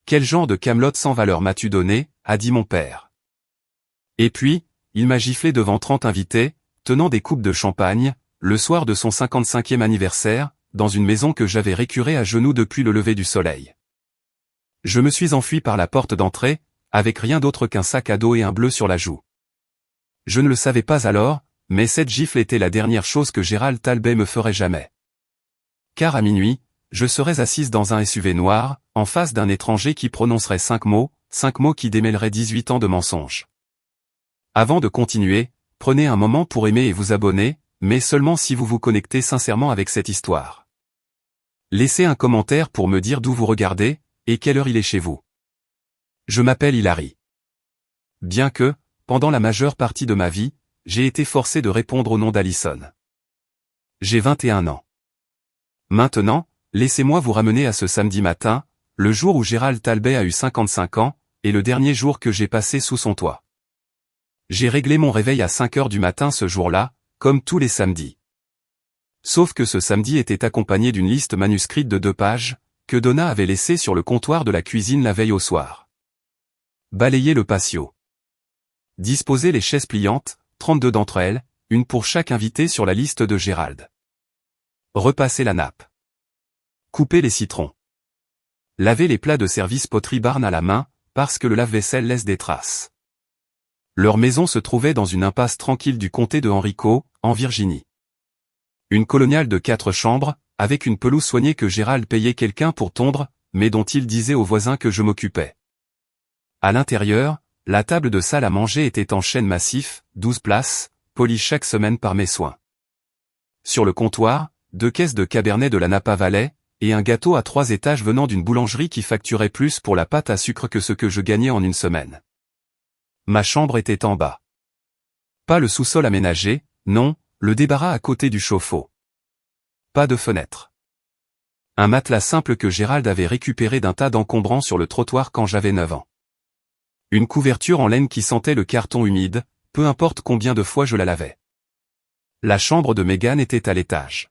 Quel genre de camelote sans valeur m'as-tu donné, a dit mon père. Et puis, il m'a giflé devant 30 invités, tenant des coupes de champagne, le soir de son 55e anniversaire, dans une maison que j'avais récurée à genoux depuis le lever du soleil. Je me suis enfui par la porte d'entrée, avec rien d'autre qu'un sac à dos et un bleu sur la joue. Je ne le savais pas alors, mais cette gifle était la dernière chose que Gérald Talbot me ferait jamais. Car à minuit, je serais assise dans un SUV noir, en face d'un étranger qui prononcerait 5 mots qui démêleraient 18 ans de mensonges. Avant de continuer, prenez un moment pour aimer et vous abonner, mais seulement si vous vous connectez sincèrement avec cette histoire. Laissez un commentaire pour me dire d'où vous regardez, et quelle heure il est chez vous. Je m'appelle Hilary. Bien que, pendant la majeure partie de ma vie, j'ai été forcé de répondre au nom d'Alison. J'ai 21 ans. Maintenant, laissez-moi vous ramener à ce samedi matin, le jour où Gérald Talbot a eu 55 ans, et le dernier jour que j'ai passé sous son toit. J'ai réglé mon réveil à 5 heures du matin ce jour-là, comme tous les samedis. Sauf que ce samedi était accompagné d'une liste manuscrite de 2 pages, que Donna avait laissée sur le comptoir de la cuisine la veille au soir. Balayer le patio. Disposer les chaises pliantes, 32 d'entre elles, une pour chaque invité sur la liste de Gérald. Repasser la nappe. Couper les citrons. Laver les plats de service poterie barn à la main, parce que le lave-vaisselle laisse des traces. Leur maison se trouvait dans une impasse tranquille du comté de Henrico, en Virginie. Une coloniale de 4 chambres, avec une pelouse soignée que Gérald payait quelqu'un pour tondre, mais dont il disait aux voisins que je m'occupais. À l'intérieur, la table de salle à manger était en chêne massif, 12 places, polie chaque semaine par mes soins. Sur le comptoir, 2 caisses de Cabernet de la Napa Valley, et un gâteau à 3 étages venant d'une boulangerie qui facturait plus pour la pâte à sucre que ce que je gagnais en une semaine. Ma chambre était en bas. Pas le sous-sol aménagé, non, le débarras à côté du chauffe-eau. Pas de fenêtre. Un matelas simple que Gérald avait récupéré d'un tas d'encombrants sur le trottoir quand j'avais 9 ans. Une couverture en laine qui sentait le carton humide, peu importe combien de fois je la lavais. La chambre de Meghan était à l'étage.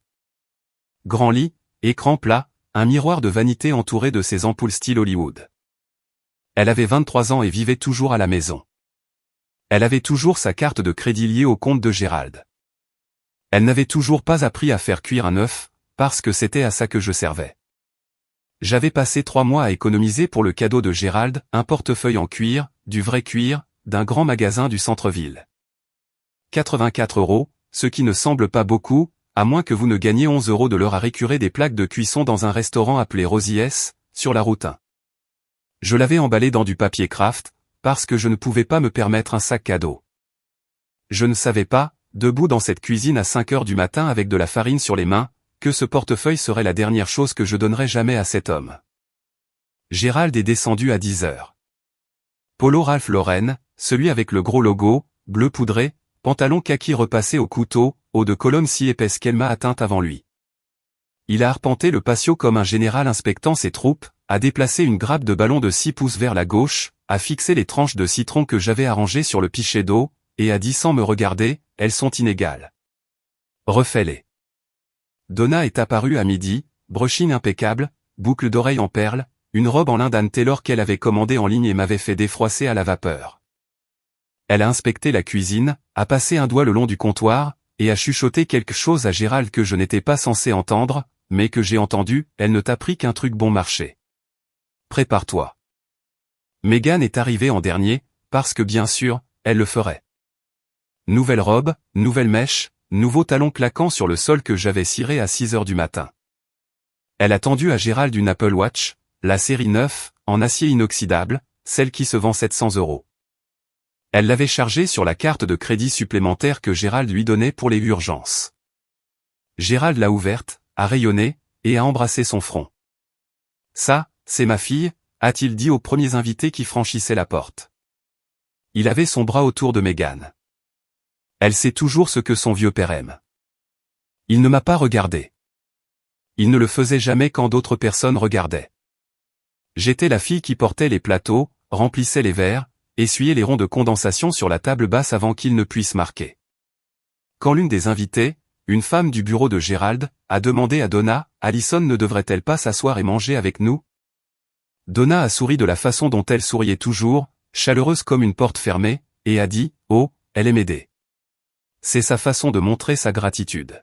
Grand lit, écran plat, un miroir de vanité entouré de ses ampoules style Hollywood. Elle avait 23 ans et vivait toujours à la maison. Elle avait toujours sa carte de crédit liée au compte de Gérald. Elle n'avait toujours pas appris à faire cuire un œuf, parce que c'était à ça que je servais. J'avais passé 3 mois à économiser pour le cadeau de Gérald, un portefeuille en cuir, du vrai cuir, d'un grand magasin du centre-ville. 84 €, ce qui ne semble pas beaucoup, à moins que vous ne gagniez 11 € de l'heure à récurer des plaques de cuisson dans un restaurant appelé Rosie's, sur la route 1. Je l'avais emballé dans du papier craft, parce que je ne pouvais pas me permettre un sac cadeau. Je ne savais pas, debout dans cette cuisine à 5 heures du matin avec de la farine sur les mains, que ce portefeuille serait la dernière chose que je donnerais jamais à cet homme. Gérald est descendu à 10 heures. Polo Ralph Lauren, celui avec le gros logo, bleu poudré, pantalon kaki repassé au couteau, haut de colonne si épaisse qu'elle m'a atteinte avant lui. Il a arpenté le patio comme un général inspectant ses troupes, a déplacé une grappe de ballon de 6 pouces vers la gauche, a fixé les tranches de citron que j'avais arrangées sur le pichet d'eau, et a dit sans me regarder, elles sont inégales. Refais-les. Donna est apparue à midi, brushing impeccable, boucle d'oreilles en perles, une robe en lin d'Ann Taylor qu'elle avait commandée en ligne et m'avait fait défroisser à la vapeur. Elle a inspecté la cuisine, a passé un doigt le long du comptoir, et a chuchoté quelque chose à Gérald que je n'étais pas censé entendre, mais que j'ai entendu, elle ne t'a pris qu'un truc bon marché. Prépare-toi. Meghan est arrivée en dernier, parce que bien sûr, elle le ferait. Nouvelle robe, nouvelle mèche, nouveau talon claquant sur le sol que j'avais ciré à 6 heures du matin. Elle a tendu à Gérald une Apple Watch, la série 9, en acier inoxydable, celle qui se vend 700 €. Elle l'avait chargée sur la carte de crédit supplémentaire que Gérald lui donnait pour les urgences. Gérald l'a ouverte, a rayonné, et a embrassé son front. Ça, c'est ma fille, a-t-il dit aux premiers invités qui franchissaient la porte. Il avait son bras autour de Meghan. Elle sait toujours ce que son vieux père aime. Il ne m'a pas regardé. Il ne le faisait jamais quand d'autres personnes regardaient. J'étais la fille qui portait les plateaux, remplissait les verres, essuyait les ronds de condensation sur la table basse avant qu'il ne puisse marquer. Quand l'une des invitées, une femme du bureau de Gérald, a demandé à Donna, Alison ne devrait-elle pas s'asseoir et manger avec nous? Donna a souri de la façon dont elle souriait toujours, chaleureuse comme une porte fermée, et a dit « Oh, elle aime aider ». C'est sa façon de montrer sa gratitude.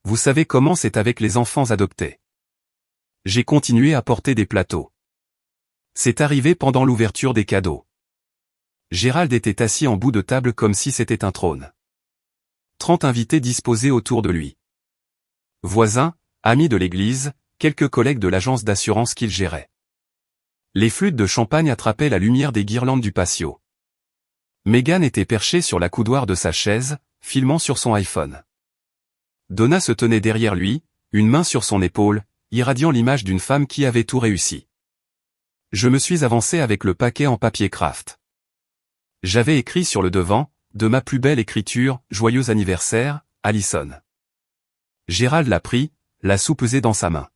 Vous savez comment c'est avec les enfants adoptés. J'ai continué à porter des plateaux. C'est arrivé pendant l'ouverture des cadeaux. Gérald était assis en bout de table comme si c'était un trône. 30 invités disposés autour de lui. Voisins, amis de l'église, quelques collègues de l'agence d'assurance qu'il gérait. Les flûtes de champagne attrapaient la lumière des guirlandes du patio. Meghan était perchée sur la coudoir de sa chaise, filmant sur son iPhone. Donna se tenait derrière lui, une main sur son épaule, irradiant l'image d'une femme qui avait tout réussi. Je me suis avancé avec le paquet en papier craft. J'avais écrit sur le devant, de ma plus belle écriture, « Joyeux anniversaire, Allison ». Gérald l'a pris, l'a soupesé dans sa main.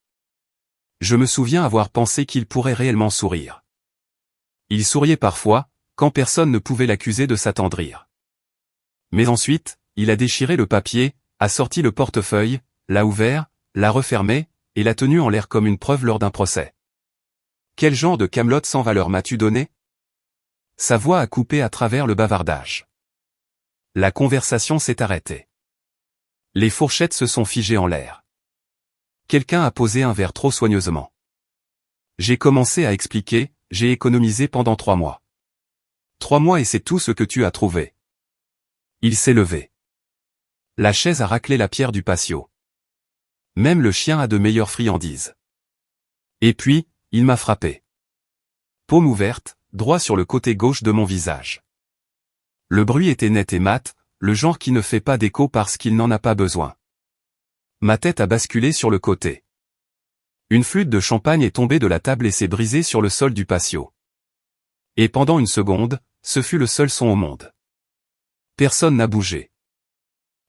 Je me souviens avoir pensé qu'il pourrait réellement sourire. Il souriait parfois, quand personne ne pouvait l'accuser de s'attendrir. Mais ensuite, il a déchiré le papier, a sorti le portefeuille, l'a ouvert, l'a refermé, et l'a tenu en l'air comme une preuve lors d'un procès. Quel genre de camelote sans valeur m'as-tu donné? Sa voix a coupé à travers le bavardage. La conversation s'est arrêtée. Les fourchettes se sont figées en l'air. Quelqu'un a posé un verre trop soigneusement. J'ai commencé à expliquer, j'ai économisé pendant 3 mois. 3 mois et c'est tout ce que tu as trouvé. Il s'est levé. La chaise a raclé la pierre du patio. Même le chien a de meilleures friandises. Et puis, il m'a frappé. Paume ouverte, droit sur le côté gauche de mon visage. Le bruit était net et mat, le genre qui ne fait pas d'écho parce qu'il n'en a pas besoin. Ma tête a basculé sur le côté. Une flûte de champagne est tombée de la table et s'est brisée sur le sol du patio. Et pendant une seconde, ce fut le seul son au monde. Personne n'a bougé.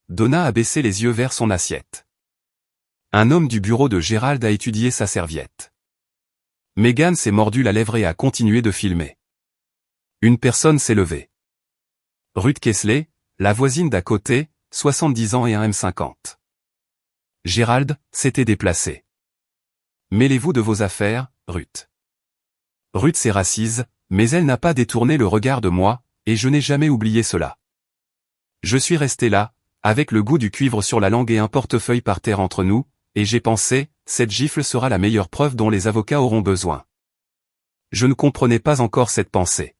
Donna a baissé les yeux vers son assiette. Un homme du bureau de Gérald a étudié sa serviette. Meghan s'est mordu la lèvre et a continué de filmer. Une personne s'est levée. Ruth Kessler, la voisine d'à côté, 70 ans et un M50. Gérald s'était déplacé. Mêlez-vous de vos affaires, Ruth. Ruth s'est rassise, mais elle n'a pas détourné le regard de moi, et je n'ai jamais oublié cela. Je suis resté là, avec le goût du cuivre sur la langue et un portefeuille par terre entre nous, et j'ai pensé, cette gifle sera la meilleure preuve dont les avocats auront besoin. Je ne comprenais pas encore cette pensée.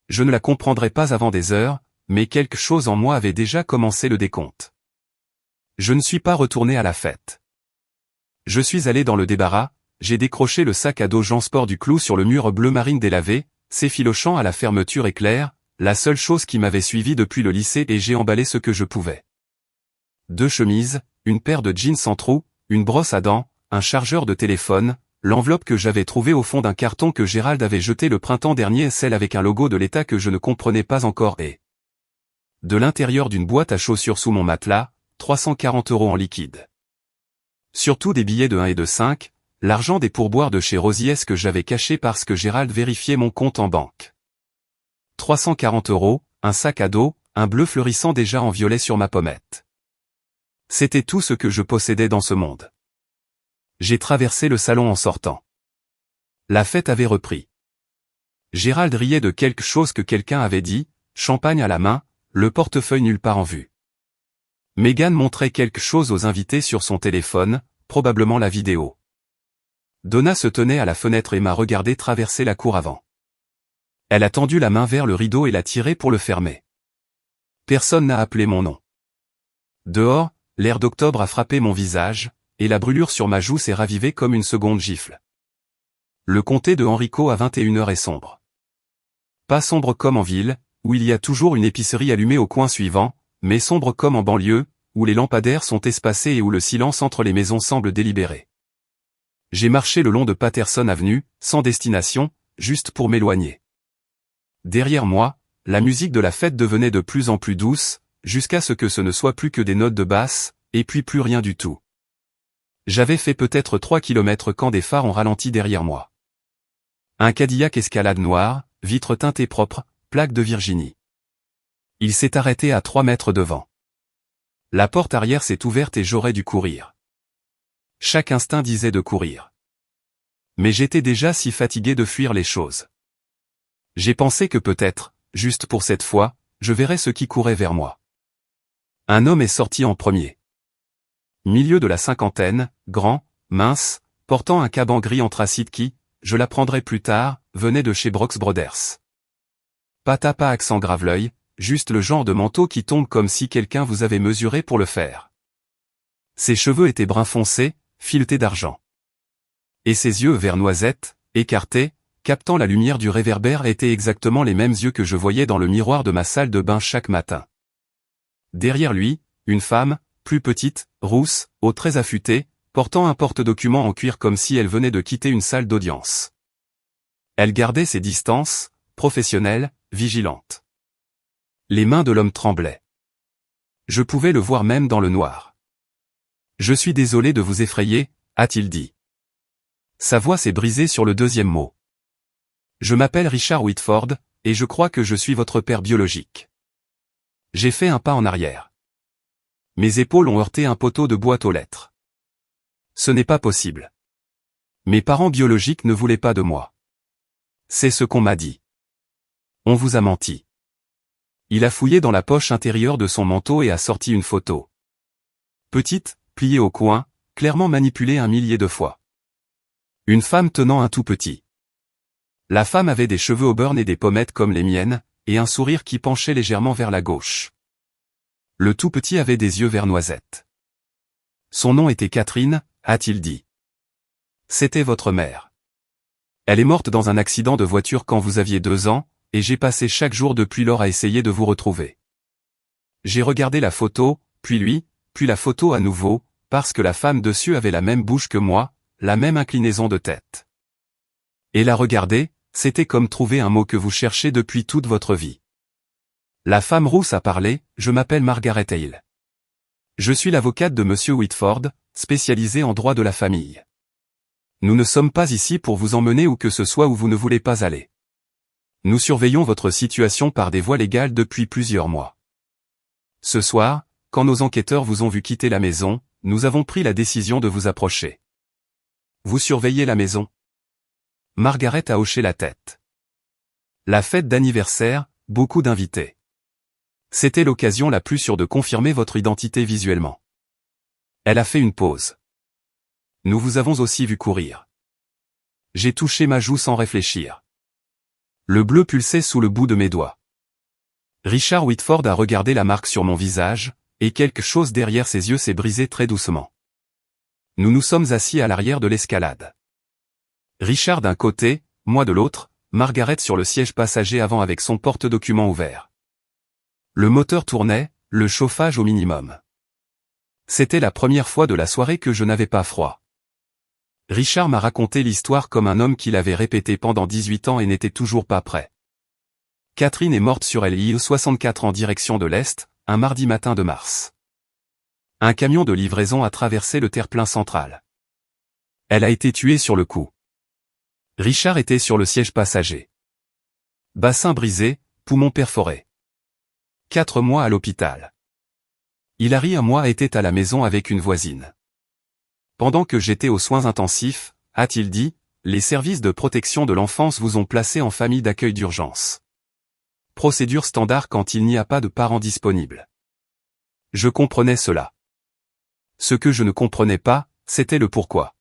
Je ne la comprendrai pas avant des heures, mais quelque chose en moi avait déjà commencé le décompte. Je ne suis pas retourné à la fête. Je suis allé dans le débarras, j'ai décroché le sac à dos Jean Sport du clou sur le mur bleu marine délavé, s'effilochant à la fermeture éclair, la seule chose qui m'avait suivi depuis le lycée, et j'ai emballé ce que je pouvais. 2 chemises, une paire de jeans sans trou, une brosse à dents, un chargeur de téléphone, l'enveloppe que j'avais trouvée au fond d'un carton que Gérald avait jeté le printemps dernier, celle avec un logo de l'État que je ne comprenais pas encore, et de l'intérieur d'une boîte à chaussures sous mon matelas, 340 € en liquide. Surtout des billets de 1 et de 5, l'argent des pourboires de chez Rosies que j'avais caché parce que Gérald vérifiait mon compte en banque. 340 €, un sac à dos, un bleu fleurissant déjà en violet sur ma pommette. C'était tout ce que je possédais dans ce monde. J'ai traversé le salon en sortant. La fête avait repris. Gérald riait de quelque chose que quelqu'un avait dit, champagne à la main, le portefeuille nulle part en vue. Meghan montrait quelque chose aux invités sur son téléphone, probablement la vidéo. Donna se tenait à la fenêtre et m'a regardé traverser la cour avant. Elle a tendu la main vers le rideau et l'a tiré pour le fermer. Personne n'a appelé mon nom. Dehors, l'air d'octobre a frappé mon visage, et la brûlure sur ma joue s'est ravivée comme une seconde gifle. Le comté de Henrico à 21 h est sombre. Pas sombre comme en ville, où il y a toujours une épicerie allumée au coin suivant, mais sombre comme en banlieue, où les lampadaires sont espacés et où le silence entre les maisons semble délibéré. J'ai marché le long de Patterson Avenue, sans destination, juste pour m'éloigner. Derrière moi, la musique de la fête devenait de plus en plus douce, jusqu'à ce que ce ne soit plus que des notes de basse, et puis plus rien du tout. J'avais fait peut-être 3 kilomètres quand des phares ont ralenti derrière moi. Un Cadillac Escalade noir, vitre teintée propre, plaque de Virginie. Il s'est arrêté à 3 mètres devant. La porte arrière s'est ouverte et j'aurais dû courir. Chaque instinct disait de courir. Mais j'étais déjà si fatigué de fuir les choses. J'ai pensé que peut-être, juste pour cette fois, je verrais ce qui courait vers moi. Un homme est sorti en premier. Milieu de la cinquantaine, grand, mince, portant un caban gris anthracite qui, je l'apprendrai plus tard, venait de chez Brooks Brothers. Pas accent grave l'œil, juste le genre de manteau qui tombe comme si quelqu'un vous avait mesuré pour le faire. Ses cheveux étaient brun foncé, filetés d'argent. Et ses yeux vert noisette, écartés, captant la lumière du réverbère étaient exactement les mêmes yeux que je voyais dans le miroir de ma salle de bain chaque matin. Derrière lui, une femme, plus petite, rousse, aux traits affûtés, portant un porte-documents en cuir comme si elle venait de quitter une salle d'audience. Elle gardait ses distances, professionnelle, vigilante. Les mains de l'homme tremblaient. Je pouvais le voir même dans le noir. « Je suis désolé de vous effrayer », a-t-il dit. Sa voix s'est brisée sur le deuxième mot. « Je m'appelle Richard Whitford, et je crois que je suis votre père biologique. » J'ai fait un pas en arrière. Mes épaules ont heurté un poteau de boîte aux lettres. Ce n'est pas possible. Mes parents biologiques ne voulaient pas de moi. C'est ce qu'on m'a dit. On vous a menti. Il a fouillé dans la poche intérieure de son manteau et a sorti une photo. Petite, pliée au coin, clairement manipulée 1 millier de fois. Une femme tenant un tout petit. La femme avait des cheveux auburn et des pommettes comme les miennes, et un sourire qui penchait légèrement vers la gauche. Le tout petit avait des yeux vert noisette. Son nom était Catherine, a-t-il dit. C'était votre mère. Elle est morte dans un accident de voiture quand vous aviez 2 ans, et j'ai passé chaque jour depuis lors à essayer de vous retrouver. J'ai regardé la photo, puis lui, puis la photo à nouveau, parce que la femme dessus avait la même bouche que moi, la même inclinaison de tête. Et la regarder, c'était comme trouver un mot que vous cherchez depuis toute votre vie. La femme rousse a parlé, je m'appelle Margaret Hale. Je suis l'avocate de Monsieur Whitford, spécialisée en droit de la famille. Nous ne sommes pas ici pour vous emmener où que ce soit où vous ne voulez pas aller. Nous surveillons votre situation par des voies légales depuis plusieurs mois. Ce soir, quand nos enquêteurs vous ont vu quitter la maison, nous avons pris la décision de vous approcher. Vous surveillez la maison? Margaret a hoché la tête. La fête d'anniversaire, beaucoup d'invités. C'était l'occasion la plus sûre de confirmer votre identité visuellement. Elle a fait une pause. Nous vous avons aussi vu courir. J'ai touché ma joue sans réfléchir. Le bleu pulsait sous le bout de mes doigts. Richard Whitford a regardé la marque sur mon visage, et quelque chose derrière ses yeux s'est brisé très doucement. Nous nous sommes assis à l'arrière de l'escalade. Richard d'un côté, moi de l'autre, Margaret sur le siège passager avant avec son porte-documents ouvert. Le moteur tournait, le chauffage au minimum. C'était la première fois de la soirée que je n'avais pas froid. Richard m'a raconté l'histoire comme un homme qui l'avait répété pendant 18 ans et n'était toujours pas prêt. Catherine est morte sur l'île 64 en direction de l'Est, un mardi matin de mars. Un camion de livraison a traversé le terre-plein central. Elle a été tuée sur le coup. Richard était sur le siège passager. Bassin brisé, poumon perforé. 4 mois à l'hôpital. Hilary et moi était à la maison avec une voisine. Pendant que j'étais aux soins intensifs, a-t-il dit, les services de protection de l'enfance vous ont placé en famille d'accueil d'urgence. Procédure standard quand il n'y a pas de parents disponibles. Je comprenais cela. Ce que je ne comprenais pas, c'était le pourquoi.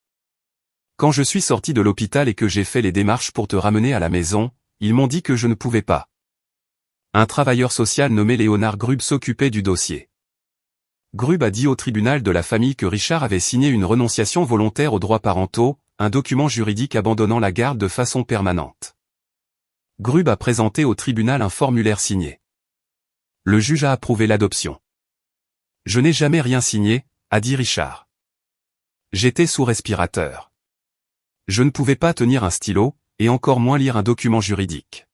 Quand je suis sorti de l'hôpital et que j'ai fait les démarches pour te ramener à la maison, ils m'ont dit que je ne pouvais pas. Un travailleur social nommé Léonard Grubb s'occupait du dossier. Grubb a dit au tribunal de la famille que Richard avait signé une renonciation volontaire aux droits parentaux, un document juridique abandonnant la garde de façon permanente. Grubb a présenté au tribunal un formulaire signé. Le juge a approuvé l'adoption. Je n'ai jamais rien signé, a dit Richard. J'étais sous respirateur. Je ne pouvais pas tenir un stylo, et encore moins lire un document juridique.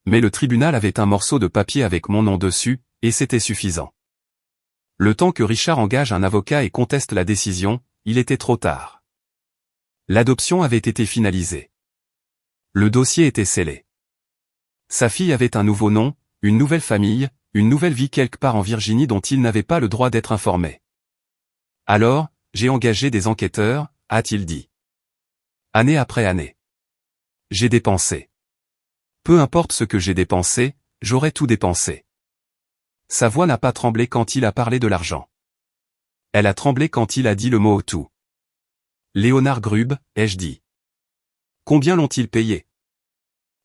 Mais le tribunal avait un morceau de papier avec mon nom dessus, et c'était suffisant. Le temps que Richard engage un avocat et conteste la décision, il était trop tard. L'adoption avait été finalisée. Le dossier était scellé. Sa fille avait un nouveau nom, une nouvelle famille, une nouvelle vie quelque part en Virginie dont il n'avait pas le droit d'être informé. Alors, j'ai engagé des enquêteurs, a-t-il dit. Année après année. J'ai dépensé. Peu importe ce que j'ai dépensé, j'aurais tout dépensé. Sa voix n'a pas tremblé quand il a parlé de l'argent. Elle a tremblé quand il a dit le mot tout. Léonard Grub, ai-je dit. Combien l'ont-ils payé?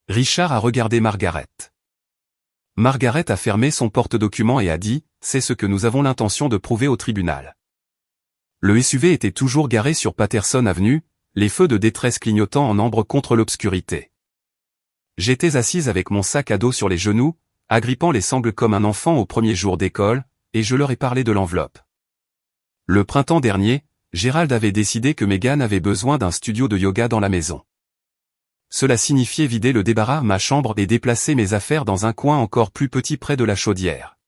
Richard a regardé Margaret. Margaret a fermé son porte-document et a dit, c'est ce que nous avons l'intention de prouver au tribunal. Le SUV était toujours garé sur Patterson Avenue, les feux de détresse clignotant en ambre contre l'obscurité. J'étais assise avec mon sac à dos sur les genoux, agrippant les sangles comme un enfant au premier jour d'école, et je leur ai parlé de l'enveloppe. Le printemps dernier, Gérald avait décidé que Meghan avait besoin d'un studio de yoga dans la maison. Cela signifiait vider le débarras de ma chambre et déplacer mes affaires dans un coin encore plus petit près de la chaudière.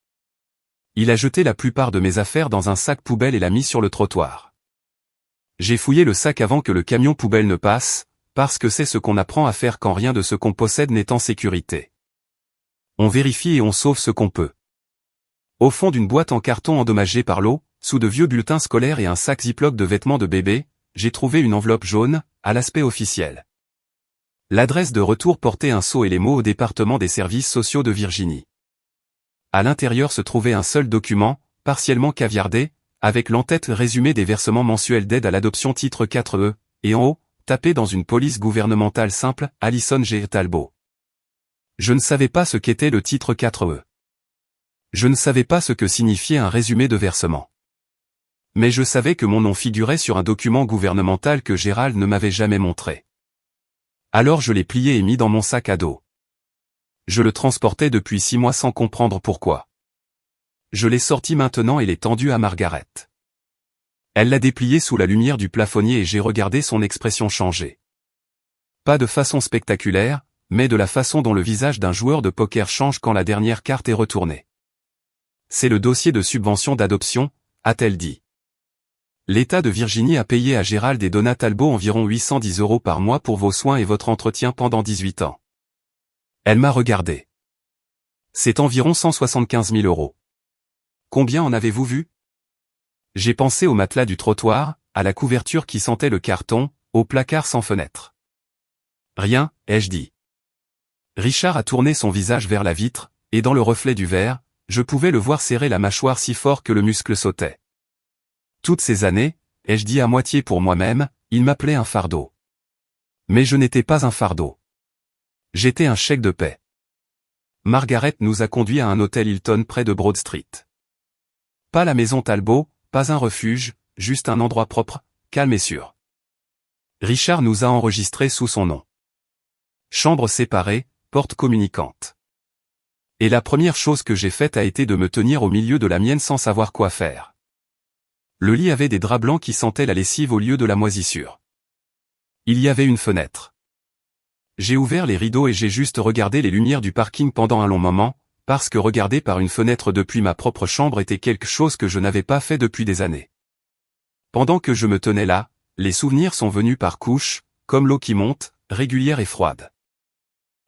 Il a jeté la plupart de mes affaires dans un sac poubelle et l'a mis sur le trottoir. J'ai fouillé le sac avant que le camion poubelle ne passe, parce que c'est ce qu'on apprend à faire quand rien de ce qu'on possède n'est en sécurité. On vérifie et on sauve ce qu'on peut. Au fond d'une boîte en carton endommagée par l'eau, sous de vieux bulletins scolaires et un sac Ziploc de vêtements de bébé, j'ai trouvé une enveloppe jaune, à l'aspect officiel. L'adresse de retour portait un sceau et les mots au département des services sociaux de Virginie. À l'intérieur se trouvait un seul document, partiellement caviardé, avec l'entête résumé des versements mensuels d'aide à l'adoption titre 4E, et en haut, tapé dans une police gouvernementale simple, Alison G. Talbot. Je ne savais pas ce qu'était le titre 4E. Je ne savais pas ce que signifiait un résumé de versement. Mais je savais que mon nom figurait sur un document gouvernemental que Gérald ne m'avait jamais montré. Alors je l'ai plié et mis dans mon sac à dos. Je le transportais depuis 6 mois sans comprendre pourquoi. Je l'ai sorti maintenant et l'ai tendu à Margaret. Elle l'a déplié sous la lumière du plafonnier et j'ai regardé son expression changer. Pas de façon spectaculaire, mais de la façon dont le visage d'un joueur de poker change quand la dernière carte est retournée. C'est le dossier de subvention d'adoption, a-t-elle dit. L'État de Virginie a payé à Gérald et Donna Talbot environ 810 € par mois pour vos soins et votre entretien pendant 18 ans. Elle m'a regardé. C'est environ 175 000 €. Combien en avez-vous vu? J'ai pensé au matelas du trottoir, à la couverture qui sentait le carton, au placard sans fenêtre. Rien, ai-je dit. Richard a tourné son visage vers la vitre, et dans le reflet du verre, je pouvais le voir serrer la mâchoire si fort que le muscle sautait. Toutes ces années, ai-je dit à moitié pour moi-même, il m'appelait un fardeau. Mais je n'étais pas un fardeau. J'étais un chèque de paie. Margaret nous a conduits à un hôtel Hilton près de Broad Street. Pas la maison Talbot, pas un refuge, juste un endroit propre, calme et sûr. Richard nous a enregistrés sous son nom. Chambre séparée, porte communicante. Et la première chose que j'ai faite a été de me tenir au milieu de la mienne sans savoir quoi faire. Le lit avait des draps blancs qui sentaient la lessive au lieu de la moisissure. Il y avait une fenêtre. J'ai ouvert les rideaux et j'ai juste regardé les lumières du parking pendant un long moment, parce que regarder par une fenêtre depuis ma propre chambre était quelque chose que je n'avais pas fait depuis des années. Pendant que je me tenais là, les souvenirs sont venus par couches, comme l'eau qui monte, régulière et froide.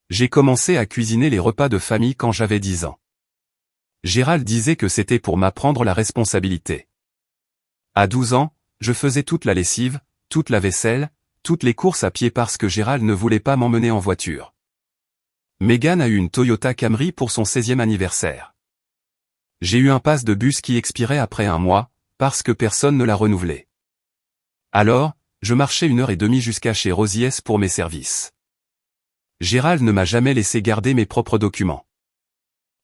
J'ai commencé à cuisiner les repas de famille quand j'avais 10 ans. Gérald disait que c'était pour m'apprendre la responsabilité. À 12 ans, je faisais toute la lessive, toute la vaisselle, toutes les courses à pied parce que Gérald ne voulait pas m'emmener en voiture. Meghan a eu une Toyota Camry pour son 16e anniversaire. J'ai eu un pass de bus qui expirait après 1 mois, parce que personne ne l'a renouvelé. Alors, je marchais 1h30 jusqu'à chez Rosies pour mes services. Gérald ne m'a jamais laissé garder mes propres documents.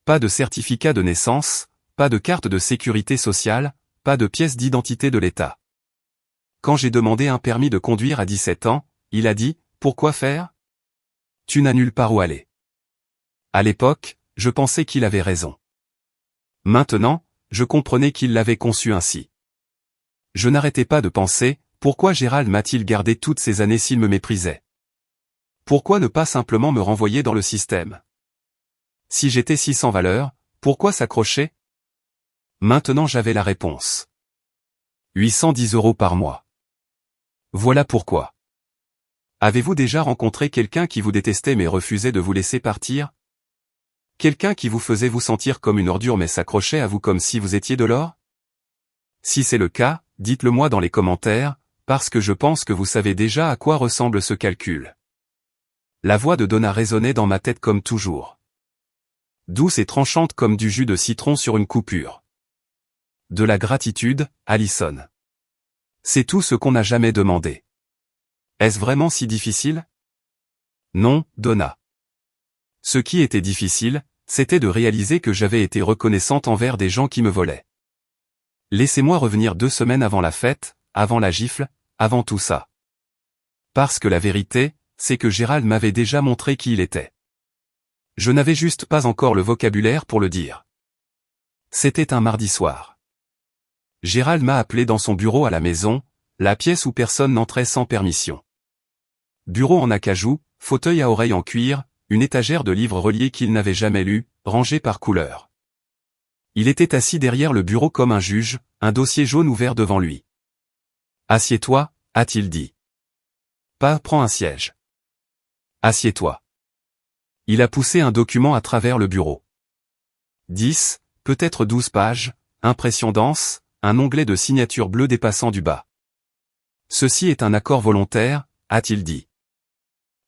Pas de certificat de naissance, pas de carte de sécurité sociale, pas de pièce d'identité de l'État. Quand j'ai demandé un permis de conduire à 17 ans, il a dit « Pourquoi faire ? Tu n'as nulle part où aller. » À l'époque, je pensais qu'il avait raison. Maintenant, je comprenais qu'il l'avait conçu ainsi. Je n'arrêtais pas de penser « Pourquoi Gérald m'a-t-il gardé toutes ces années s'il me méprisait ? Pourquoi ne pas simplement me renvoyer dans le système ? Si j'étais si sans valeur, pourquoi s'accrocher ? Maintenant j'avais la réponse. 810 € par mois. Voilà pourquoi. Avez-vous déjà rencontré quelqu'un qui vous détestait mais refusait de vous laisser partir ? Quelqu'un qui vous faisait vous sentir comme une ordure mais s'accrochait à vous comme si vous étiez de l'or ? Si c'est le cas, dites-le moi dans les commentaires, parce que je pense que vous savez déjà à quoi ressemble ce calcul. La voix de Donna résonnait dans ma tête comme toujours. Douce et tranchante comme du jus de citron sur une coupure. De la gratitude, Allison. C'est tout ce qu'on n'a jamais demandé. Est-ce vraiment si difficile? Non, Donna. Ce qui était difficile, c'était de réaliser que j'avais été reconnaissante envers des gens qui me volaient. Laissez-moi revenir 2 semaines avant la fête, avant la gifle, avant tout ça. Parce que la vérité, c'est que Gérald m'avait déjà montré qui il était. Je n'avais juste pas encore le vocabulaire pour le dire. C'était un mardi soir. Gérald m'a appelé dans son bureau à la maison, la pièce où personne n'entrait sans permission. Bureau en acajou, fauteuil à oreilles en cuir, une étagère de livres reliés qu'il n'avait jamais lus, rangés par couleur. Il était assis derrière le bureau comme un juge, un dossier jaune ouvert devant lui. « Assieds-toi » a-t-il dit. « Pas, prends un siège. »« Assieds-toi. » Il a poussé un document à travers le bureau. 10, peut-être 12 pages, impression dense, un onglet de signature bleue dépassant du bas. « Ceci est un accord volontaire » a-t-il dit.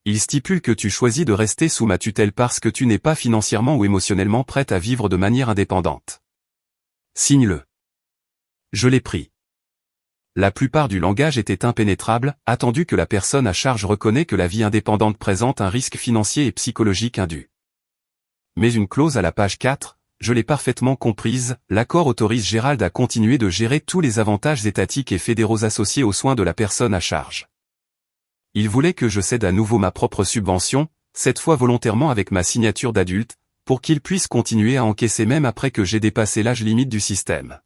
Il stipule que tu choisis de rester sous ma tutelle parce que tu n'es pas financièrement ou émotionnellement prête à vivre de manière indépendante. Signe-le. Je l'ai pris. La plupart du langage était impénétrable, attendu que la personne à charge reconnaît que la vie indépendante présente un risque financier et psychologique indu. Mais une clause à la page 4, je l'ai parfaitement comprise, l'accord autorise Gérald à continuer de gérer tous les avantages étatiques et fédéraux associés aux soins de la personne à charge. Il voulait que je cède à nouveau ma propre subvention, cette fois volontairement avec ma signature d'adulte, pour qu'il puisse continuer à encaisser même après que j'ai dépassé l'âge limite du système.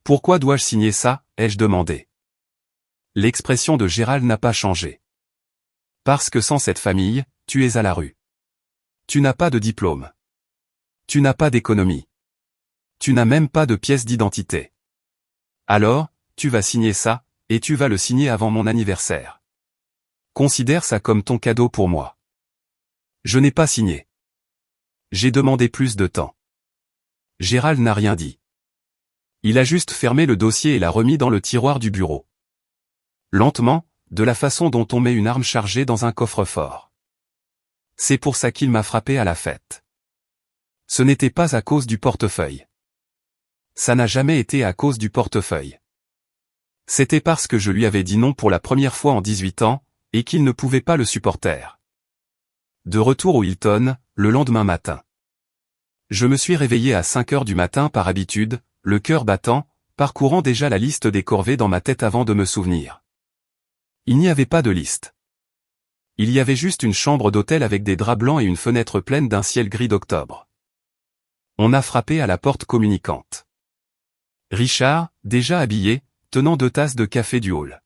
« Pourquoi dois-je signer ça ?» ai-je demandé. L'expression de Gérald n'a pas changé. « Parce que sans cette famille, tu es à la rue. Tu n'as pas de diplôme. Tu n'as pas d'économie. Tu n'as même pas de pièce d'identité. Alors, tu vas signer ça, et tu vas le signer avant mon anniversaire. Considère ça comme ton cadeau pour moi. » Je n'ai pas signé. J'ai demandé plus de temps. Gérald n'a rien dit. Il a juste fermé le dossier et l'a remis dans le tiroir du bureau. Lentement, de la façon dont on met une arme chargée dans un coffre-fort. C'est pour ça qu'il m'a frappé à la fête. Ce n'était pas à cause du portefeuille. Ça n'a jamais été à cause du portefeuille. C'était parce que je lui avais dit non pour la première fois en 18 ans, et qu'il ne pouvait pas le supporter. De retour au Hilton, le lendemain matin. Je me suis réveillé à 5 heures du matin par habitude, le cœur battant, parcourant déjà la liste des corvées dans ma tête avant de me souvenir. Il n'y avait pas de liste. Il y avait juste une chambre d'hôtel avec des draps blancs et une fenêtre pleine d'un ciel gris d'octobre. On a frappé à la porte communicante. Richard, déjà habillé, tenant 2 tasses de café du hall.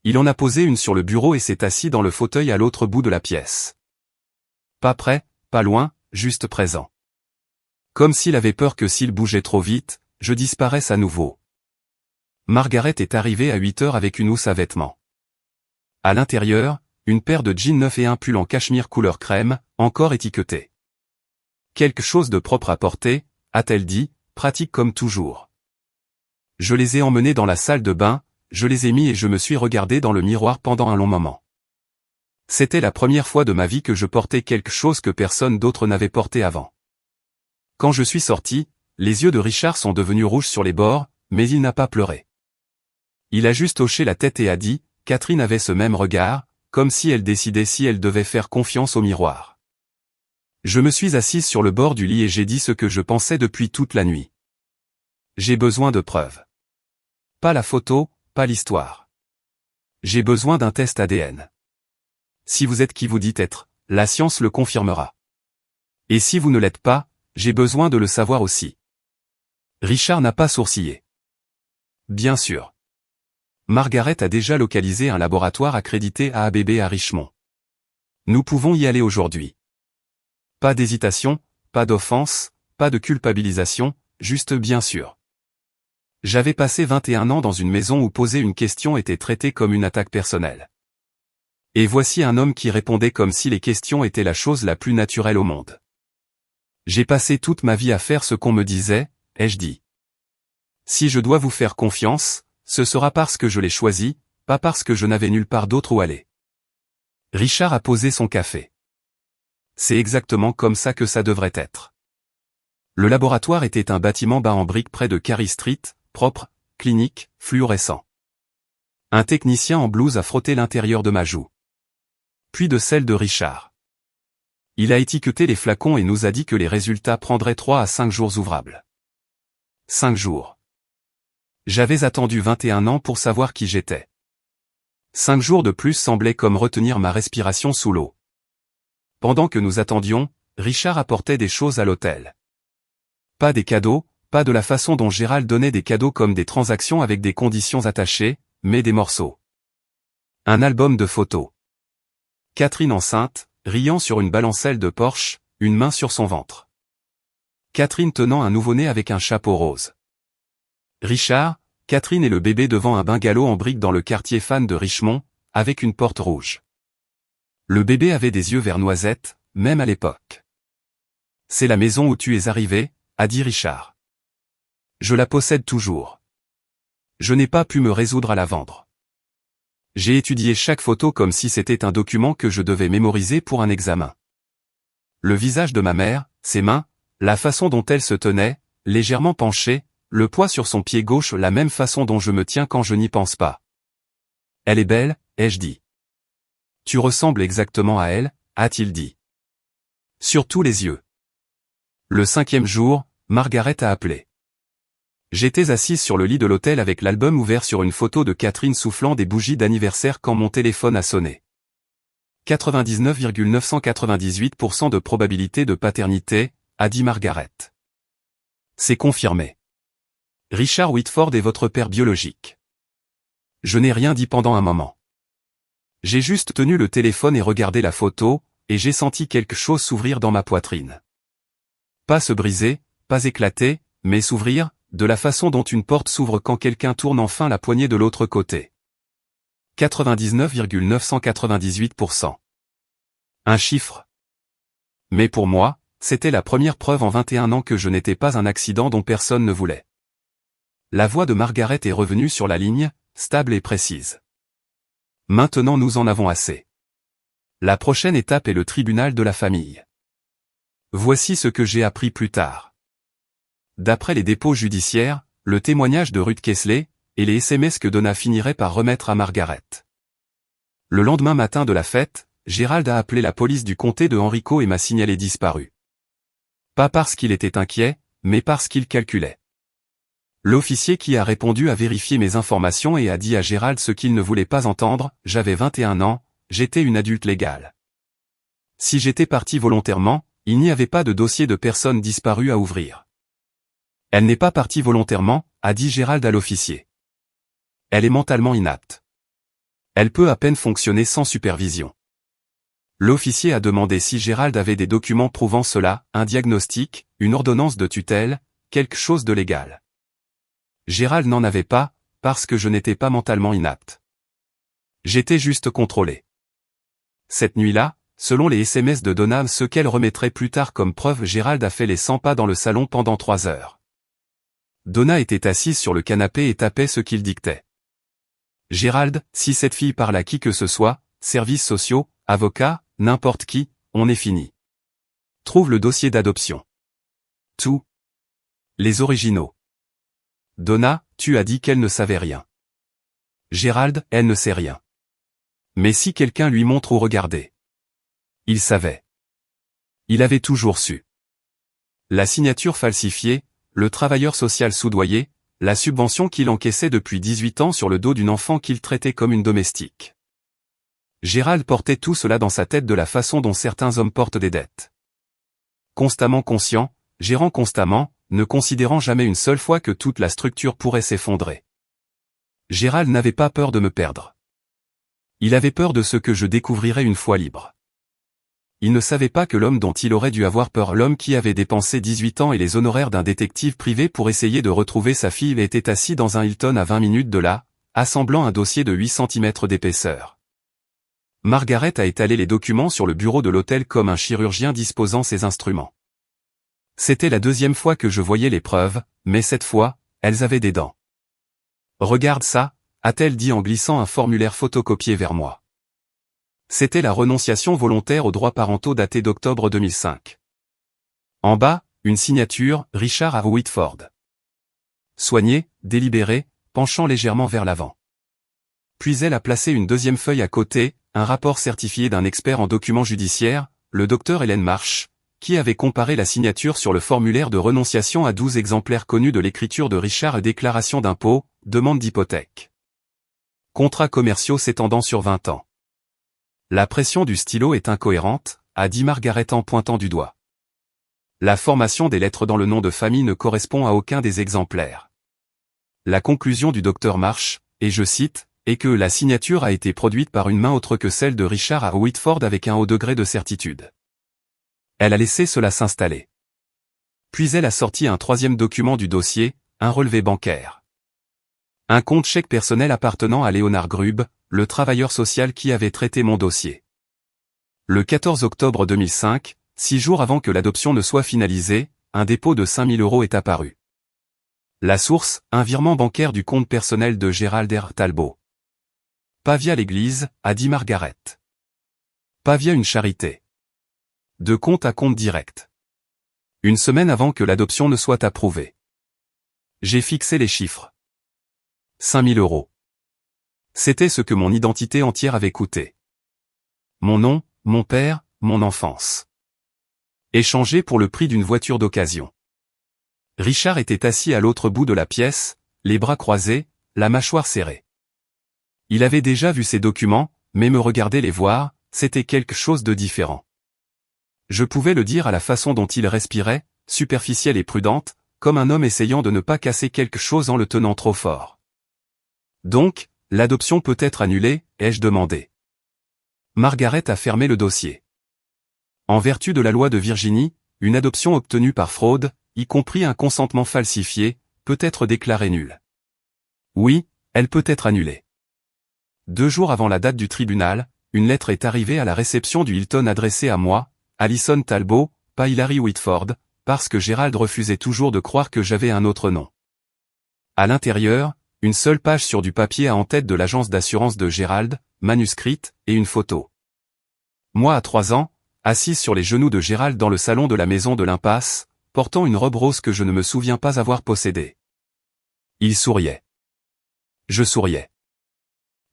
Il en a posé une sur le bureau et s'est assis dans le fauteuil à l'autre bout de la pièce. Pas près, pas loin, juste présent. Comme s'il avait peur que s'il bougeait trop vite, je disparaisse à nouveau. Margaret est arrivée à 8 heures avec une housse à vêtements. À l'intérieur, une paire de jeans neufs et un pull en cachemire couleur crème, encore étiqueté. Quelque chose de propre à porter, a-t-elle dit, pratique comme toujours. Je les ai emmenés dans la salle de bain, je les ai mis et je me suis regardé dans le miroir pendant un long moment. C'était la première fois de ma vie que je portais quelque chose que personne d'autre n'avait porté avant. Quand je suis sorti, les yeux de Richard sont devenus rouges sur les bords, mais il n'a pas pleuré. Il a juste hoché la tête et a dit, Catherine avait ce même regard, comme si elle décidait si elle devait faire confiance au miroir. Je me suis assise sur le bord du lit et j'ai dit ce que je pensais depuis toute la nuit. J'ai besoin de preuves. Pas la photo, pas l'histoire. J'ai besoin d'un test ADN. Si vous êtes qui vous dites être, la science le confirmera. Et si vous ne l'êtes pas, j'ai besoin de le savoir aussi. Richard n'a pas sourcillé. Bien sûr. Margaret a déjà localisé un laboratoire accrédité à ABB à Richmond. Nous pouvons y aller aujourd'hui. Pas d'hésitation, pas d'offense, pas de culpabilisation, juste bien sûr. J'avais passé 21 ans dans une maison où poser une question était traité comme une attaque personnelle. Et voici un homme qui répondait comme si les questions étaient la chose la plus naturelle au monde. J'ai passé toute ma vie à faire ce qu'on me disait, ai-je dit. Si je dois vous faire confiance, ce sera parce que je l'ai choisi, pas parce que je n'avais nulle part d'autre où aller. Richard a posé son café. C'est exactement comme ça que ça devrait être. Le laboratoire était un bâtiment bas en briques près de Carey Street, propre, clinique, fluorescent. Un technicien en blouse a frotté l'intérieur de ma joue. Puis de celle de Richard. Il a étiqueté les flacons et nous a dit que les résultats prendraient 3 à 5 jours ouvrables. 5 jours. J'avais attendu 21 ans pour savoir qui j'étais. 5 jours de plus semblaient comme retenir ma respiration sous l'eau. Pendant que nous attendions, Richard apportait des choses à l'hôtel. Pas des cadeaux, pas de la façon dont Gérald donnait des cadeaux comme des transactions avec des conditions attachées, mais des morceaux. Un album de photos. Catherine enceinte, riant sur une balancelle de Porsche, une main sur son ventre. Catherine tenant un nouveau-né avec un chapeau rose. Richard, Catherine et le bébé devant un bungalow en briques dans le quartier fan de Richmond, avec une porte rouge. Le bébé avait des yeux vert noisette, même à l'époque. C'est la maison où tu es arrivé, a dit Richard. Je la possède toujours. Je n'ai pas pu me résoudre à la vendre. J'ai étudié chaque photo comme si c'était un document que je devais mémoriser pour un examen. Le visage de ma mère, ses mains, la façon dont elle se tenait, légèrement penchée, le poids sur son pied gauche, la même façon dont je me tiens quand je n'y pense pas. Elle est belle, ai-je dit. Tu ressembles exactement à elle, a-t-il dit. Surtout les yeux. Le 5e jour, Margaret a appelé. J'étais assise sur le lit de l'hôtel avec l'album ouvert sur une photo de Catherine soufflant des bougies d'anniversaire quand mon téléphone a sonné. 99,998% de probabilité de paternité, a dit Margaret. C'est confirmé. Richard Whitford est votre père biologique. Je n'ai rien dit pendant un moment. J'ai juste tenu le téléphone et regardé la photo, et j'ai senti quelque chose s'ouvrir dans ma poitrine. Pas se briser, pas éclater, mais s'ouvrir, de la façon dont une porte s'ouvre quand quelqu'un tourne enfin la poignée de l'autre côté. 99,998%. Un chiffre. Mais pour moi, c'était la première preuve en 21 ans que je n'étais pas un accident dont personne ne voulait. La voix de Margaret est revenue sur la ligne, stable et précise. Maintenant nous en avons assez. La prochaine étape est le tribunal de la famille. Voici ce que j'ai appris plus tard. D'après les dépôts judiciaires, le témoignage de Ruth Kesley, et les SMS que Donna finirait par remettre à Margaret. Le lendemain matin de la fête, Gérald a appelé la police du comté de Henrico et m'a signalé disparu. Pas parce qu'il était inquiet, mais parce qu'il calculait. L'officier qui a répondu a vérifié mes informations et a dit à Gérald ce qu'il ne voulait pas entendre, j'avais 21 ans, j'étais une adulte légale. Si j'étais parti volontairement, il n'y avait pas de dossier de personnes disparues à ouvrir. Elle n'est pas partie volontairement, a dit Gérald à l'officier. Elle est mentalement inapte. Elle peut à peine fonctionner sans supervision. L'officier a demandé si Gérald avait des documents prouvant cela, un diagnostic, une ordonnance de tutelle, quelque chose de légal. Gérald n'en avait pas, parce que je n'étais pas mentalement inapte. J'étais juste contrôlé. Cette nuit-là, selon les SMS de Donna, ce qu'elle remettrait plus tard comme preuve, Gérald a fait les 100 pas dans le salon pendant 3 heures. Donna était assise sur le canapé et tapait ce qu'il dictait. Gérald, si cette fille parle à qui que ce soit, services sociaux, avocats, n'importe qui, on est fini. Trouve le dossier d'adoption. Tout. Les originaux. Donna, tu as dit qu'elle ne savait rien. Gérald, elle ne sait rien. Mais si quelqu'un lui montre où regarder. Il savait. Il avait toujours su. La signature falsifiée, le travailleur social soudoyé, la subvention qu'il encaissait depuis 18 ans sur le dos d'une enfant qu'il traitait comme une domestique. Gérald portait tout cela dans sa tête de la façon dont certains hommes portent des dettes. Constamment conscient, gérant constamment, ne considérant jamais une seule fois que toute la structure pourrait s'effondrer. Gérald n'avait pas peur de me perdre. Il avait peur de ce que je découvrirais une fois libre. Il ne savait pas que l'homme dont il aurait dû avoir peur, l'homme qui avait dépensé 18 ans et les honoraires d'un détective privé pour essayer de retrouver sa fille, était assis dans un Hilton à 20 minutes de là, assemblant un dossier de 8 cm d'épaisseur. Margaret a étalé les documents sur le bureau de l'hôtel comme un chirurgien disposant ses instruments. C'était la 2e fois que je voyais les preuves, mais cette fois, elles avaient des dents. Regarde ça, a-t-elle dit en glissant un formulaire photocopié vers moi. C'était la renonciation volontaire aux droits parentaux datée d'octobre 2005. En bas, une signature, Richard R. Whitford. Soigné, délibéré, penchant légèrement vers l'avant. Puis elle a placé une deuxième feuille à côté, un rapport certifié d'un expert en documents judiciaires, le docteur Hélène Marsh, qui avait comparé la signature sur le formulaire de renonciation à 12 exemplaires connus de l'écriture de Richard et déclaration d'impôt, demande d'hypothèque. Contrats commerciaux s'étendant sur 20 ans. La pression du stylo est incohérente, a dit Margaret en pointant du doigt. La formation des lettres dans le nom de famille ne correspond à aucun des exemplaires. La conclusion du docteur Marsh, et je cite, est que la signature a été produite par une main autre que celle de Richard R. Whitford avec un haut degré de certitude. Elle a laissé cela s'installer. Puis elle a sorti un troisième document du dossier, un relevé bancaire. Un compte chèque personnel appartenant à Léonard Grubb, le travailleur social qui avait traité mon dossier. Le 14 octobre 2005, 6 jours avant que l'adoption ne soit finalisée, un dépôt de 5 000 € est apparu. La source, un virement bancaire du compte personnel de Gérald R. Talbot. Pas via l'église, a dit Margaret. Pas via une charité. De compte à compte direct. Une semaine avant que l'adoption ne soit approuvée. J'ai fixé les chiffres. 5 000 €. C'était ce que mon identité entière avait coûté. Mon nom, mon père, mon enfance. Échangé pour le prix d'une voiture d'occasion. Richard était assis à l'autre bout de la pièce, les bras croisés, la mâchoire serrée. Il avait déjà vu ces documents, mais me regarder les voir, c'était quelque chose de différent. Je pouvais le dire à la façon dont il respirait, superficielle et prudente, comme un homme essayant de ne pas casser quelque chose en le tenant trop fort. Donc, l'adoption peut être annulée, ai-je demandé. Margaret a fermé le dossier. En vertu de la loi de Virginie, une adoption obtenue par fraude, y compris un consentement falsifié, peut être déclarée nulle. Oui, elle peut être annulée. 2 jours avant la date du tribunal, une lettre est arrivée à la réception du Hilton adressée à moi, Alison Talbot, pas Hilary Whitford, parce que Gérald refusait toujours de croire que j'avais un autre nom. À l'intérieur, une seule page sur du papier en tête de l'agence d'assurance de Gérald, manuscrite, et une photo. Moi à 3 ans, assise sur les genoux de Gérald dans le salon de la maison de l'Impasse, portant une robe rose que je ne me souviens pas avoir possédée. Il souriait. Je souriais.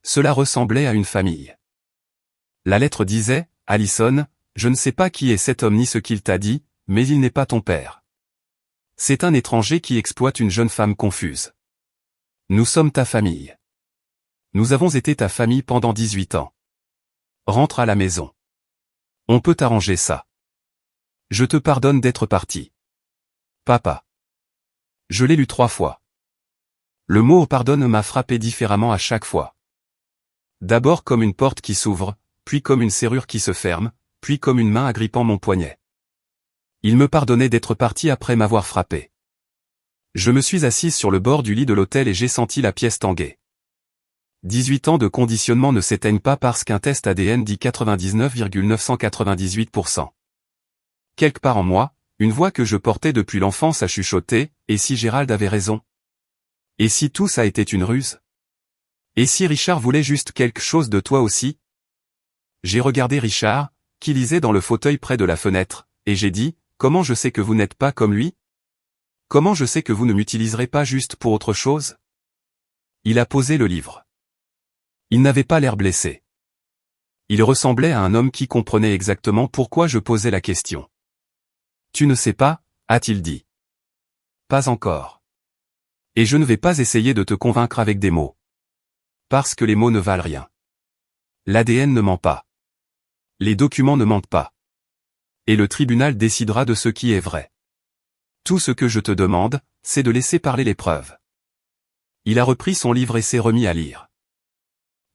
Cela ressemblait à une famille. La lettre disait, Alison, je ne sais pas qui est cet homme ni ce qu'il t'a dit, mais il n'est pas ton père. C'est un étranger qui exploite une jeune femme confuse. Nous sommes ta famille. Nous avons été ta famille pendant 18 ans. Rentre à la maison. On peut arranger ça. Je te pardonne d'être parti. Papa. Je l'ai lu 3 fois. Le mot pardonne m'a frappé différemment à chaque fois. D'abord comme une porte qui s'ouvre, puis comme une serrure qui se ferme, puis comme une main agrippant mon poignet. Il me pardonnait d'être parti après m'avoir frappé. Je me suis assise sur le bord du lit de l'hôtel et j'ai senti la pièce tanguer. 18 ans de conditionnement ne s'éteignent pas parce qu'un test ADN dit 99,998%. Quelque part en moi, une voix que je portais depuis l'enfance a chuchoté, et si Gérald avait raison? Et si tout ça était une ruse? Et si Richard voulait juste quelque chose de toi aussi? J'ai regardé Richard, qui lisait dans le fauteuil près de la fenêtre, et j'ai dit, comment je sais que vous n'êtes pas comme lui? Comment je sais que vous ne m'utiliserez pas juste pour autre chose? Il a posé le livre. Il n'avait pas l'air blessé. Il ressemblait à un homme qui comprenait exactement pourquoi je posais la question. Tu ne sais pas, a-t-il dit. Pas encore. Et je ne vais pas essayer de te convaincre avec des mots. Parce que les mots ne valent rien. L'ADN ne ment pas. Les documents ne mentent pas. Et le tribunal décidera de ce qui est vrai. Tout ce que je te demande, c'est de laisser parler les preuves. Il a repris son livre et s'est remis à lire.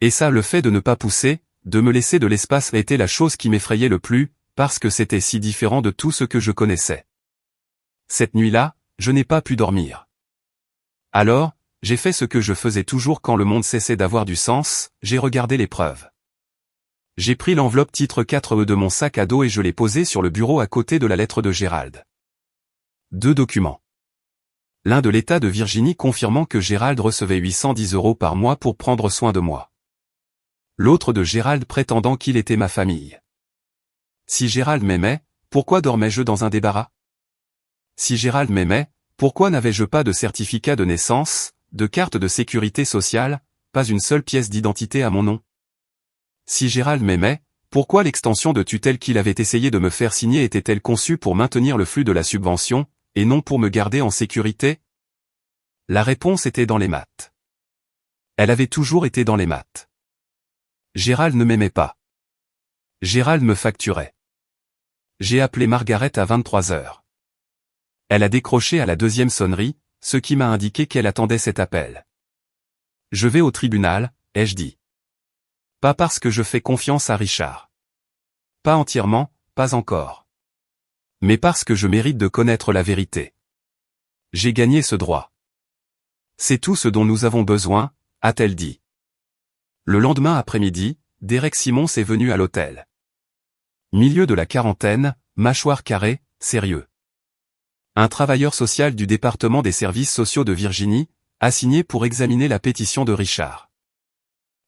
Et ça, le fait de ne pas pousser, de me laisser de l'espace était la chose qui m'effrayait le plus, parce que c'était si différent de tout ce que je connaissais. Cette nuit-là, je n'ai pas pu dormir. Alors, j'ai fait ce que je faisais toujours quand le monde cessait d'avoir du sens, j'ai regardé les preuves. J'ai pris l'enveloppe titre 4E de mon sac à dos et je l'ai posée sur le bureau à côté de la lettre de Gérald. 2 documents. L'un de l'État de Virginie confirmant que Gérald recevait 810 € par mois pour prendre soin de moi. L'autre de Gérald prétendant qu'il était ma famille. Si Gérald m'aimait, pourquoi dormais-je dans un débarras? Si Gérald m'aimait, pourquoi n'avais-je pas de certificat de naissance, de carte de sécurité sociale, pas une seule pièce d'identité à mon nom? Si Gérald m'aimait, pourquoi l'extension de tutelle qu'il avait essayé de me faire signer était-elle conçue pour maintenir le flux de la subvention, et non pour me garder en sécurité? La réponse était dans les maths. Elle avait toujours été dans les maths. Gérald ne m'aimait pas. Gérald me facturait. J'ai appelé Margaret à 23 heures. Elle a décroché à la deuxième sonnerie, ce qui m'a indiqué qu'elle attendait cet appel. Je vais au tribunal, ai-je dit. Pas parce que je fais confiance à Richard. Pas entièrement, pas encore. Mais parce que je mérite de connaître la vérité. J'ai gagné ce droit. C'est tout ce dont nous avons besoin, a-t-elle dit. Le lendemain après-midi, Derek Simons est venu à l'hôtel. Milieu de la quarantaine, mâchoire carrée, sérieux. Un travailleur social du département des services sociaux de Virginie, assigné pour examiner la pétition de Richard.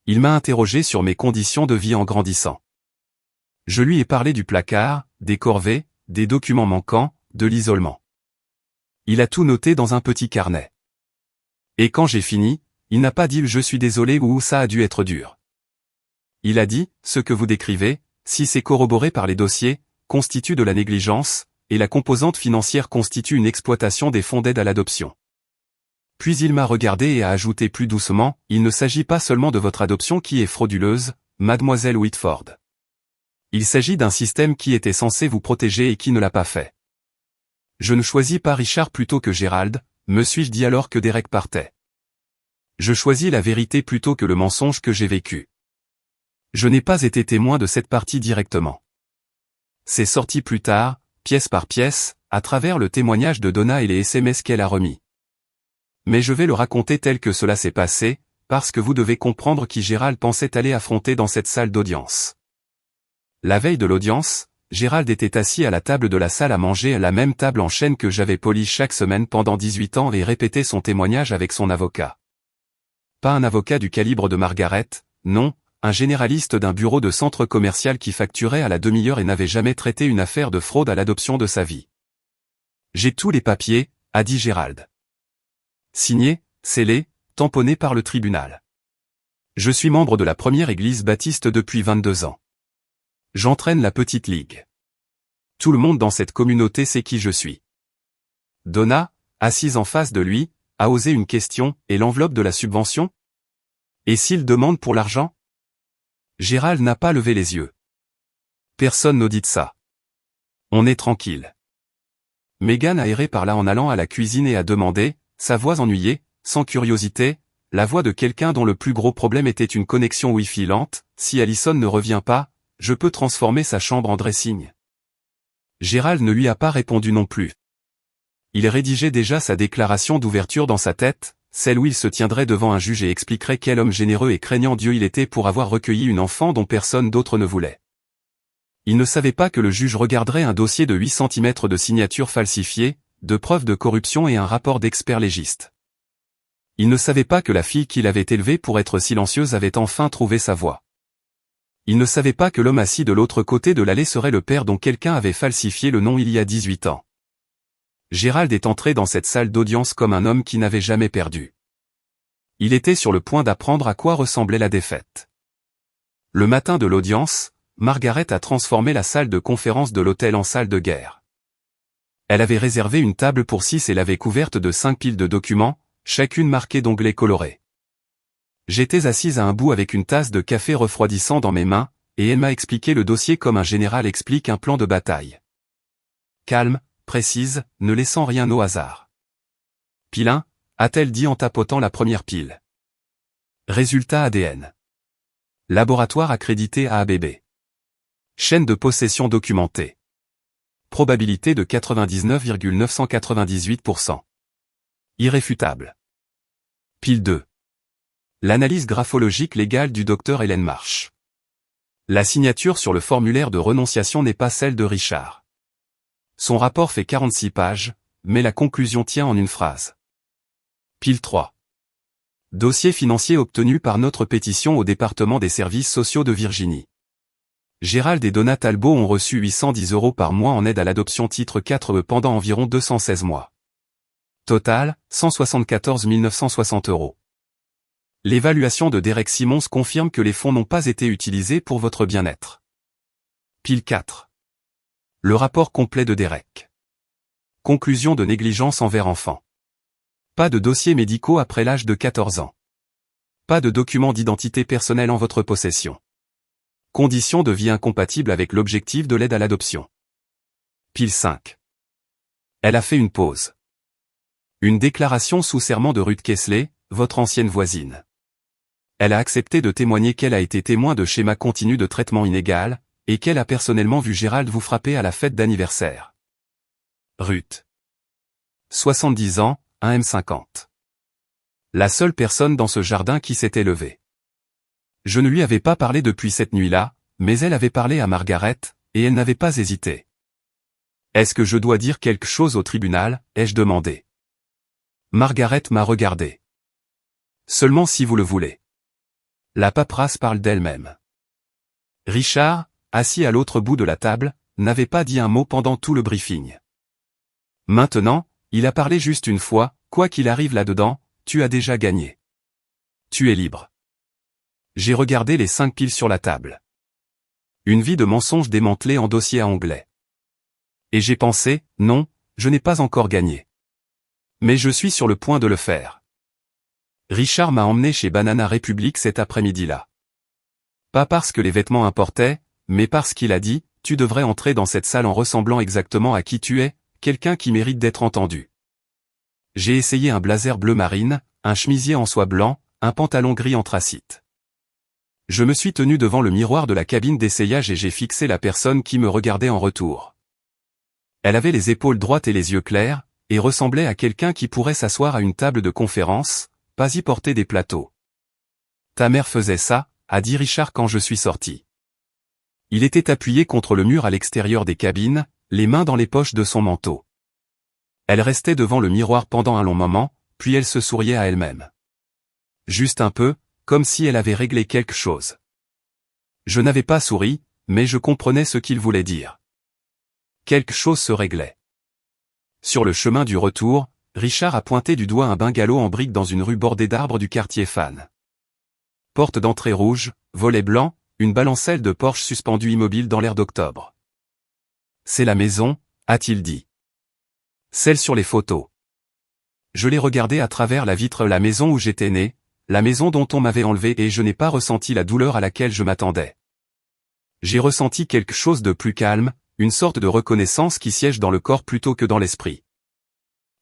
Il m'a interrogé sur mes conditions de vie en grandissant. Je lui ai parlé du placard, des corvées, des documents manquants, de l'isolement. Il a tout noté dans un petit carnet. Et quand j'ai fini, il n'a pas dit « je suis désolé » ou « ça a dû être dur ». Il a dit « ce que vous décrivez, si c'est corroboré par les dossiers, constitue de la négligence, et la composante financière constitue une exploitation des fonds d'aide à l'adoption. » Puis il m'a regardé et a ajouté plus doucement « il ne s'agit pas seulement de votre adoption qui est frauduleuse, mademoiselle Whitford. Il s'agit d'un système qui était censé vous protéger et qui ne l'a pas fait. Je ne choisis pas Richard plutôt que Gérald, me suis-je dit alors que Derek partait. Je choisis la vérité plutôt que le mensonge que j'ai vécu. Je n'ai pas été témoin de cette partie directement. C'est sorti plus tard, pièce par pièce, à travers le témoignage de Donna et les SMS qu'elle a remis. Mais je vais le raconter tel que cela s'est passé, parce que vous devez comprendre qui Gérald pensait aller affronter dans cette salle d'audience. La veille de l'audience, Gérald était assis à la table de la salle à manger à la même table en chêne que j'avais polie chaque semaine pendant 18 ans et répétait son témoignage avec son avocat. Pas un avocat du calibre de Margaret, non, un généraliste d'un bureau de centre commercial qui facturait à la demi-heure et n'avait jamais traité une affaire de fraude à l'adoption de sa vie. J'ai tous les papiers, a dit Gérald. Signé, scellé, tamponné par le tribunal. Je suis membre de la première église baptiste depuis 22 ans. J'entraîne la petite ligue. Tout le monde dans cette communauté sait qui je suis. Donna, assise en face de lui, a osé une question, et l'enveloppe de la subvention? Et s'il demande pour l'argent? Gérald n'a pas levé les yeux. Personne n'audite ça. On est tranquille. Megan a erré par là en allant à la cuisine et a demandé, sa voix ennuyée, sans curiosité, la voix de quelqu'un dont le plus gros problème était une connexion Wi-Fi lente, si Allison ne revient pas, je peux transformer sa chambre en dressing. Gérald ne lui a pas répondu non plus. Il rédigeait déjà sa déclaration d'ouverture dans sa tête, celle où il se tiendrait devant un juge et expliquerait quel homme généreux et craignant Dieu il était pour avoir recueilli une enfant dont personne d'autre ne voulait. Il ne savait pas que le juge regarderait un dossier de 8 cm de signatures falsifiées, de preuves de corruption et un rapport d'expert légiste. Il ne savait pas que la fille qu'il avait élevée pour être silencieuse avait enfin trouvé sa voie. Il ne savait pas que l'homme assis de l'autre côté de l'allée serait le père dont quelqu'un avait falsifié le nom il y a 18 ans. Gérald est entré dans cette salle d'audience comme un homme qui n'avait jamais perdu. Il était sur le point d'apprendre à quoi ressemblait la défaite. Le matin de l'audience, Margaret a transformé la salle de conférence de l'hôtel en salle de guerre. Elle avait réservé une table pour 6 et l'avait couverte de 5 piles de documents, chacune marquée d'onglets colorés. J'étais assise à un bout avec une tasse de café refroidissant dans mes mains, et elle m'a expliqué le dossier comme un général explique un plan de bataille. Calme, précise, ne laissant rien au hasard. Pile 1, a-t-elle dit en tapotant la première pile. Résultat ADN. Laboratoire accrédité à ABB. Chaîne de possession documentée. Probabilité de 99,998%. Irréfutable. Pile 2. L'analyse graphologique légale du docteur Hélène Marsh. La signature sur le formulaire de renonciation n'est pas celle de Richard. Son rapport fait 46 pages, mais la conclusion tient en une phrase. Pile 3. Dossier financier obtenu par notre pétition au département des services sociaux de Virginie. Gérald et Donna Talbot ont reçu 810 € par mois en aide à l'adoption titre 4E pendant environ 216 mois. Total, 174 960 €. L'évaluation de Derek Simons confirme que les fonds n'ont pas été utilisés pour votre bien-être. Pile 4. Le rapport complet de Derek. Conclusion de négligence envers enfants. Pas de dossiers médicaux après l'âge de 14 ans. Pas de documents d'identité personnelle en votre possession. Conditions de vie incompatibles avec l'objectif de l'aide à l'adoption. Pile 5. Elle a fait une pause. Une déclaration sous serment de Ruth Kessler, votre ancienne voisine. Elle a accepté de témoigner qu'elle a été témoin de schémas continus de traitement inégal, et qu'elle a personnellement vu Gérald vous frapper à la fête d'anniversaire. Ruth. 70 ans, 1,50 m. La seule personne dans ce jardin qui s'était levée. Je ne lui avais pas parlé depuis cette nuit-là, mais elle avait parlé à Margaret, et elle n'avait pas hésité. Est-ce que je dois dire quelque chose au tribunal, ai-je demandé. Margaret m'a regardé. Seulement si vous le voulez. La paperasse parle d'elle-même. Richard, assis à l'autre bout de la table, n'avait pas dit un mot pendant tout le briefing. Maintenant, il a parlé juste une fois, quoi qu'il arrive là-dedans, tu as déjà gagné. Tu es libre. J'ai regardé les 5 piles sur la table. Une vie de mensonges démantelée en dossier à onglet. Et j'ai pensé, non, je n'ai pas encore gagné. Mais je suis sur le point de le faire. Richard m'a emmené chez Banana Republic cet après-midi-là. Pas parce que les vêtements importaient, mais parce qu'il a dit, tu devrais entrer dans cette salle en ressemblant exactement à qui tu es, quelqu'un qui mérite d'être entendu. J'ai essayé un blazer bleu marine, un chemisier en soie blanc, un pantalon gris anthracite. Je me suis tenu devant le miroir de la cabine d'essayage et j'ai fixé la personne qui me regardait en retour. Elle avait les épaules droites et les yeux clairs, et ressemblait à quelqu'un qui pourrait s'asseoir à une table de conférence, pas y porter des plateaux. Ta mère faisait ça, a dit Richard quand je suis sorti. Il était appuyé contre le mur à l'extérieur des cabines, les mains dans les poches de son manteau. Elle restait devant le miroir pendant un long moment, puis elle se souriait à elle-même. Juste un peu, comme si elle avait réglé quelque chose. Je n'avais pas souri, mais je comprenais ce qu'il voulait dire. Quelque chose se réglait. Sur le chemin du retour, Richard a pointé du doigt un bungalow en briques dans une rue bordée d'arbres du quartier Fan. Porte d'entrée rouge, volet blanc, une balancelle de Porsche suspendue immobile dans l'air d'octobre. C'est la maison, a-t-il dit. Celle sur les photos. Je l'ai regardée à travers la vitre, la maison où j'étais né, la maison dont on m'avait enlevé et je n'ai pas ressenti la douleur à laquelle je m'attendais. J'ai ressenti quelque chose de plus calme, une sorte de reconnaissance qui siège dans le corps plutôt que dans l'esprit.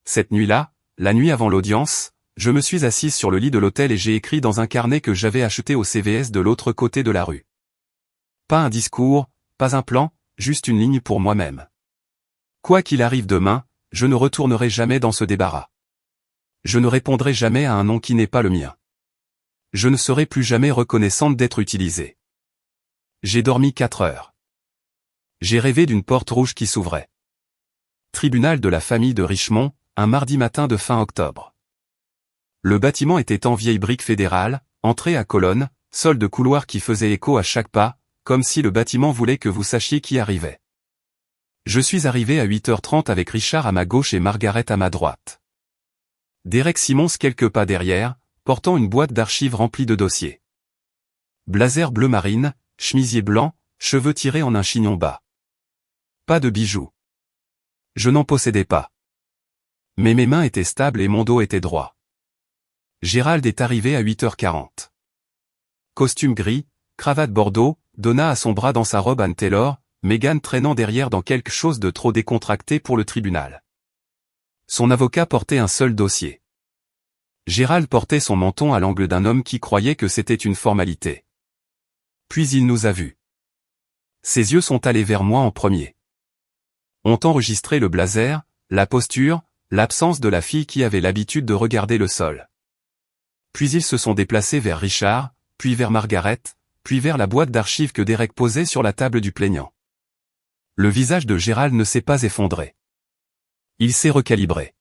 Cette nuit-là, la nuit avant l'audience, je me suis assise sur le lit de l'hôtel et j'ai écrit dans un carnet que j'avais acheté au CVS de l'autre côté de la rue. Pas un discours, pas un plan, juste une ligne pour moi-même. Quoi qu'il arrive demain, je ne retournerai jamais dans ce débarras. Je ne répondrai jamais à un nom qui n'est pas le mien. Je ne serai plus jamais reconnaissante d'être utilisée. J'ai dormi 4 heures. J'ai rêvé d'une porte rouge qui s'ouvrait. Tribunal de la famille de Richmond, un mardi matin de fin octobre. Le bâtiment était en vieille brique fédérale, entrée à colonnes, sol de couloir qui faisait écho à chaque pas, comme si le bâtiment voulait que vous sachiez qui arrivait. Je suis arrivé à 8h30 avec Richard à ma gauche et Margaret à ma droite. Derek Simons quelques pas derrière, portant une boîte d'archives remplie de dossiers. Blazer bleu marine, chemisier blanc, cheveux tirés en un chignon bas. Pas de bijoux. Je n'en possédais pas. Mais mes mains étaient stables et mon dos était droit. Gérald est arrivé à 8h40. Costume gris, cravate bordeaux, Donna à son bras dans sa robe Anne Taylor, Meghan traînant derrière dans quelque chose de trop décontracté pour le tribunal. Son avocat portait un seul dossier. Gérald portait son menton à l'angle d'un homme qui croyait que c'était une formalité. Puis il nous a vus. Ses yeux sont allés vers moi en premier. Ont enregistré le blazer, la posture, l'absence de la fille qui avait l'habitude de regarder le sol. Puis ils se sont déplacés vers Richard, puis vers Margaret, puis vers la boîte d'archives que Derek posait sur la table du plaignant. Le visage de Gérald ne s'est pas effondré. Il s'est recalibré.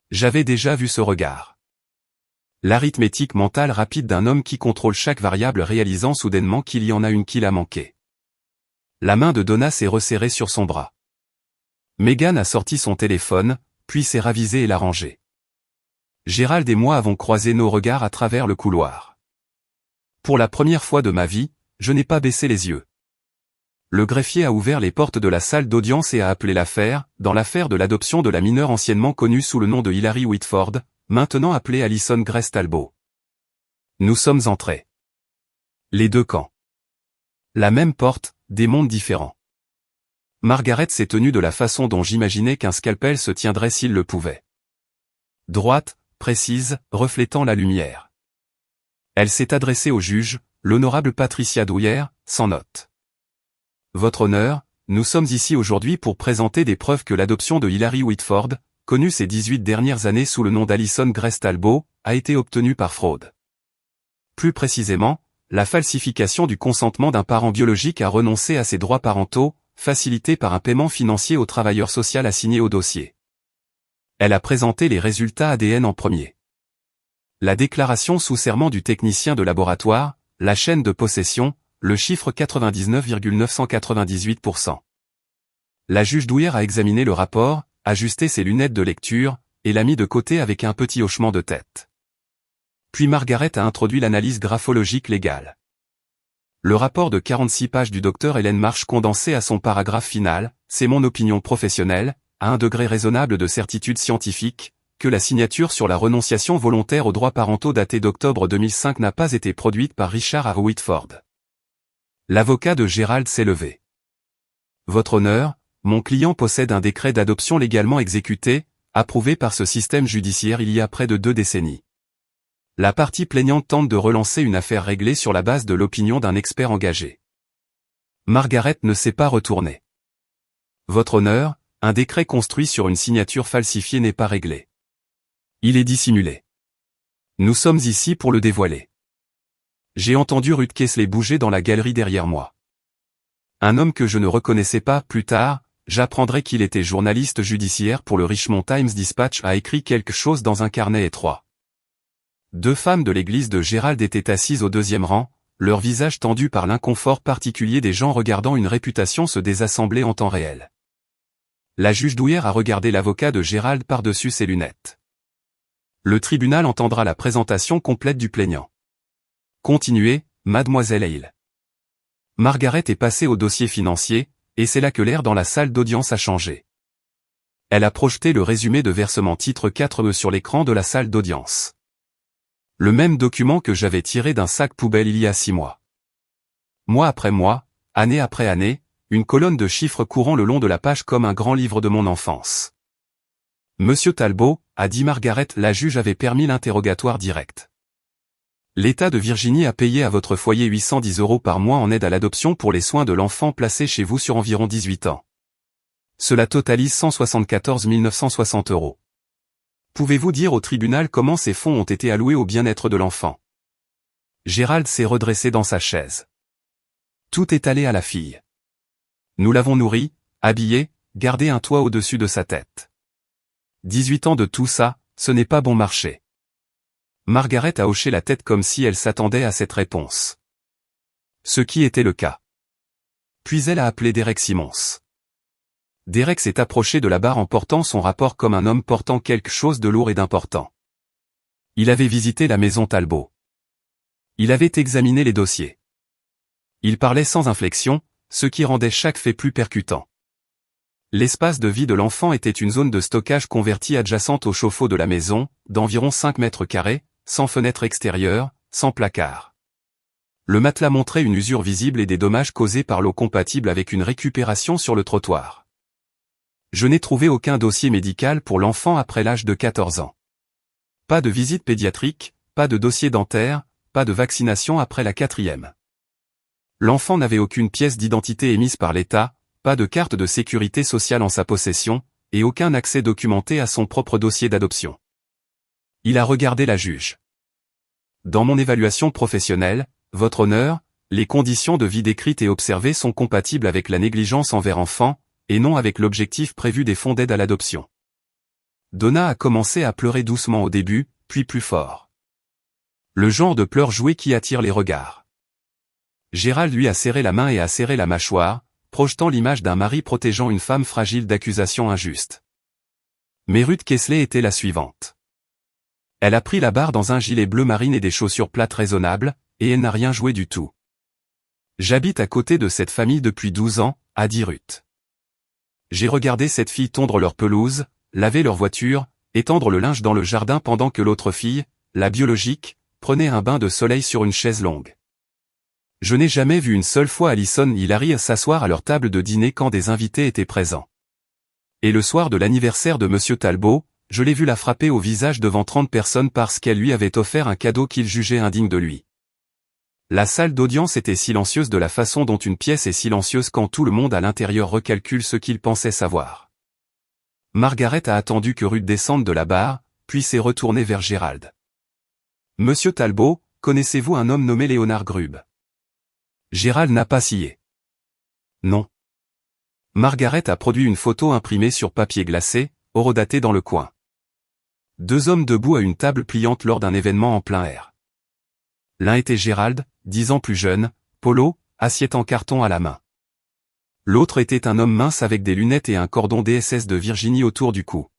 J'avais déjà vu ce regard. L'arithmétique mentale rapide d'un homme qui contrôle chaque variable réalisant soudainement qu'il y en a une qu'il a manqué. La main de Donna s'est resserrée sur son bras. Meghan a sorti son téléphone, puis s'est ravisée et l'a rangé. Gérald et moi avons croisé nos regards à travers le couloir. Pour la première fois de ma vie, je n'ai pas baissé les yeux. Le greffier a ouvert les portes de la salle d'audience et a appelé l'affaire, dans l'affaire de l'adoption de la mineure anciennement connue sous le nom de Hilary Whitford, maintenant appelée Alison Grace Talbot. Nous sommes entrés. Les deux camps. La même porte, des mondes différents. Margaret s'est tenue de la façon dont j'imaginais qu'un scalpel se tiendrait s'il le pouvait. Droite, précise, reflétant la lumière. Elle s'est adressée au juge, l'honorable Patricia Dwyer, sans note. Votre honneur, nous sommes ici aujourd'hui pour présenter des preuves que l'adoption de Hilary Whitford, connue ces 18 dernières années sous le nom d'Alison Grace Talbot, a été obtenue par fraude. Plus précisément, la falsification du consentement d'un parent biologique à renoncer à ses droits parentaux, facilité par un paiement financier au travailleur social assigné au dossier. Elle a présenté les résultats ADN en premier. La déclaration sous serment du technicien de laboratoire, la chaîne de possession, le chiffre 99,998%. La juge Dwyer a examiné le rapport, ajusté ses lunettes de lecture, et l'a mis de côté avec un petit hochement de tête. Puis Margaret a introduit l'analyse graphologique légale. Le rapport de 46 pages du docteur Hélène Marsh condensé à son paragraphe final, c'est mon opinion professionnelle, à un degré raisonnable de certitude scientifique, que la signature sur la renonciation volontaire aux droits parentaux datée d'octobre 2005 n'a pas été produite par Richard R. Whitford. L'avocat de Gérald s'est levé. Votre honneur, mon client possède un décret d'adoption légalement exécuté, approuvé par ce système judiciaire il y a près de 2 décennies. La partie plaignante tente de relancer une affaire réglée sur la base de l'opinion d'un expert engagé. Margaret ne s'est pas retournée. Votre honneur, un décret construit sur une signature falsifiée n'est pas réglé. Il est dissimulé. Nous sommes ici pour le dévoiler. J'ai entendu Ruth Kessler bouger dans la galerie derrière moi. Un homme que je ne reconnaissais pas. Plus tard, j'apprendrai qu'il était journaliste judiciaire pour le Richmond Times-Dispatch a écrit quelque chose dans un carnet étroit. 2 femmes de l'église de Gérald étaient assises au 2e rang, leur visage tendu par l'inconfort particulier des gens regardant une réputation se désassembler en temps réel. La juge Dwyer a regardé l'avocat de Gérald par-dessus ses lunettes. Le tribunal entendra la présentation complète du plaignant. Continuez, mademoiselle Hale. Margaret est passée au dossier financier, et c'est là que l'air dans la salle d'audience a changé. Elle a projeté le résumé de versement titre 4E sur l'écran de la salle d'audience. Le même document que j'avais tiré d'un sac poubelle il y a 6 mois. Mois après mois, année après année, une colonne de chiffres courant le long de la page comme un grand livre de mon enfance. Monsieur Talbot, a dit Margaret, la juge avait permis l'interrogatoire direct. L'État de Virginie a payé à votre foyer 810 € par mois en aide à l'adoption pour les soins de l'enfant placé chez vous sur environ 18 ans. Cela totalise 174 960 €. Pouvez-vous dire au tribunal comment ces fonds ont été alloués au bien-être de l'enfant? Gérald s'est redressé dans sa chaise. Tout est allé à la fille. Nous l'avons nourri, habillé, gardé un toit au-dessus de sa tête. 18 ans de tout ça, ce n'est pas bon marché. Margaret a hoché la tête comme si elle s'attendait à cette réponse. Ce qui était le cas. Puis elle a appelé Derek Simons. Derek s'est approché de la barre en portant son rapport comme un homme portant quelque chose de lourd et d'important. Il avait visité la maison Talbot. Il avait examiné les dossiers. Il parlait sans inflexion, ce qui rendait chaque fait plus percutant. L'espace de vie de l'enfant était une zone de stockage convertie adjacente au chauffe-eau de la maison, d'environ 5 mètres carrés, sans fenêtre extérieure, sans placard. Le matelas montrait une usure visible et des dommages causés par l'eau compatible avec une récupération sur le trottoir. Je n'ai trouvé aucun dossier médical pour l'enfant après l'âge de 14 ans. Pas de visite pédiatrique, pas de dossier dentaire, pas de vaccination après la 4e. L'enfant n'avait aucune pièce d'identité émise par l'État, pas de carte de sécurité sociale en sa possession, et aucun accès documenté à son propre dossier d'adoption. Il a regardé la juge. Dans mon évaluation professionnelle, votre honneur, les conditions de vie décrites et observées sont compatibles avec la négligence envers enfant, et non avec l'objectif prévu des fonds d'aide à l'adoption. Donna a commencé à pleurer doucement au début, puis plus fort. Le genre de pleurs joués qui attire les regards. Gérald lui a serré la main et a serré la mâchoire, projetant l'image d'un mari protégeant une femme fragile d'accusations injustes. Mais Ruth Kessler était la suivante. Elle a pris la barre dans un gilet bleu marine et des chaussures plates raisonnables, et elle n'a rien joué du tout. J'habite à côté de cette famille depuis 12 ans, a dit Ruth. J'ai regardé cette fille tondre leur pelouse, laver leur voiture, étendre le linge dans le jardin pendant que l'autre fille, la biologique, prenait un bain de soleil sur une chaise longue. Je n'ai jamais vu une seule fois Alison et Hilary s'asseoir à leur table de dîner quand des invités étaient présents. Et le soir de l'anniversaire de Monsieur Talbot, je l'ai vu la frapper au visage devant 30 personnes parce qu'elle lui avait offert un cadeau qu'il jugeait indigne de lui. La salle d'audience était silencieuse de la façon dont une pièce est silencieuse quand tout le monde à l'intérieur recalcule ce qu'il pensait savoir. Margaret a attendu que Ruth descende de la barre, puis s'est retournée vers Gérald. « Monsieur Talbot, connaissez-vous un homme nommé Léonard Grubb ?» Gérald n'a pas scié. « Non. » Margaret a produit une photo imprimée sur papier glacé, horodatée dans le coin. Deux hommes debout à une table pliante lors d'un événement en plein air. L'un était Gérald, 10 ans plus jeune, polo, assiette en carton à la main. L'autre était un homme mince avec des lunettes et un cordon DSS de Virginie autour du cou.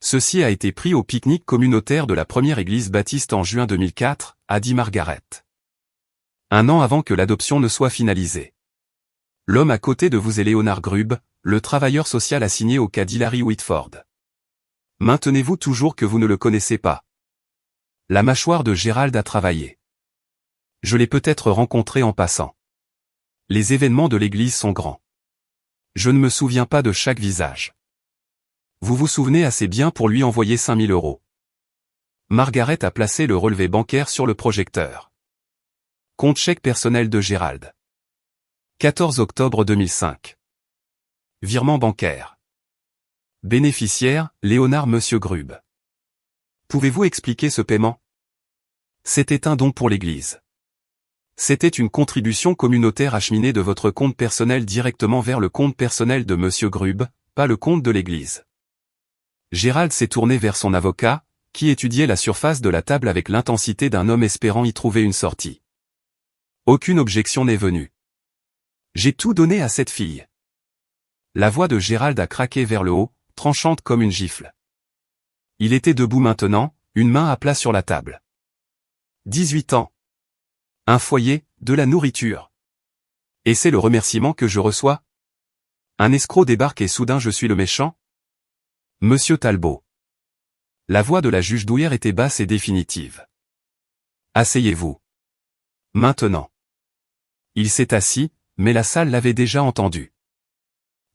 Ceci a été pris au pique-nique communautaire de la première église baptiste en juin 2004, a dit Margaret. Un an avant que l'adoption ne soit finalisée. L'homme à côté de vous est Léonard Grubb, le travailleur social assigné au cas d'Hilary Whitford. Maintenez-vous toujours que vous ne le connaissez pas. La mâchoire de Gérald a travaillé. Je l'ai peut-être rencontré en passant. Les événements de l'église sont grands. Je ne me souviens pas de chaque visage. Vous vous souvenez assez bien pour lui envoyer 5 000 €. Margaret a placé le relevé bancaire sur le projecteur. Compte chèque personnel de Gérald. 14 octobre 2005. Virement bancaire. Bénéficiaire, Léonard Monsieur Grubb. Pouvez-vous expliquer ce paiement? C'était un don pour l'église. C'était une contribution communautaire acheminée de votre compte personnel directement vers le compte personnel de Monsieur Grubb, pas le compte de l'église. Gérald s'est tourné vers son avocat, qui étudiait la surface de la table avec l'intensité d'un homme espérant y trouver une sortie. Aucune objection n'est venue. J'ai tout donné à cette fille. La voix de Gérald a craqué vers le haut, tranchante comme une gifle. Il était debout maintenant, une main à plat sur la table. 18 ans. Un foyer, de la nourriture. Et c'est le remerciement que je reçois? Un escroc débarque et soudain je suis le méchant? Monsieur Talbot. La voix de la juge douillère était basse et définitive. Asseyez-vous. Maintenant. Il s'est assis, mais la salle l'avait déjà entendu.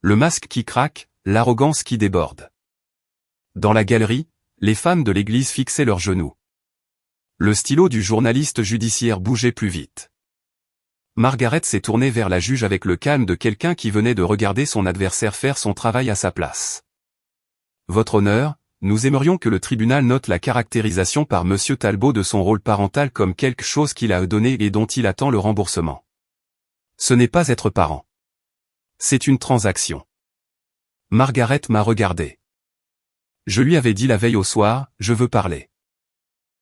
Le masque qui craque, l'arrogance qui déborde. Dans la galerie, les femmes de l'église fixaient leurs genoux. Le stylo du journaliste judiciaire bougeait plus vite. Margaret s'est tournée vers la juge avec le calme de quelqu'un qui venait de regarder son adversaire faire son travail à sa place. Votre honneur, nous aimerions que le tribunal note la caractérisation par Monsieur Talbot de son rôle parental comme quelque chose qu'il a donné et dont il attend le remboursement. Ce n'est pas être parent. C'est une transaction. Margaret m'a regardé. Je lui avais dit la veille au soir, je veux parler.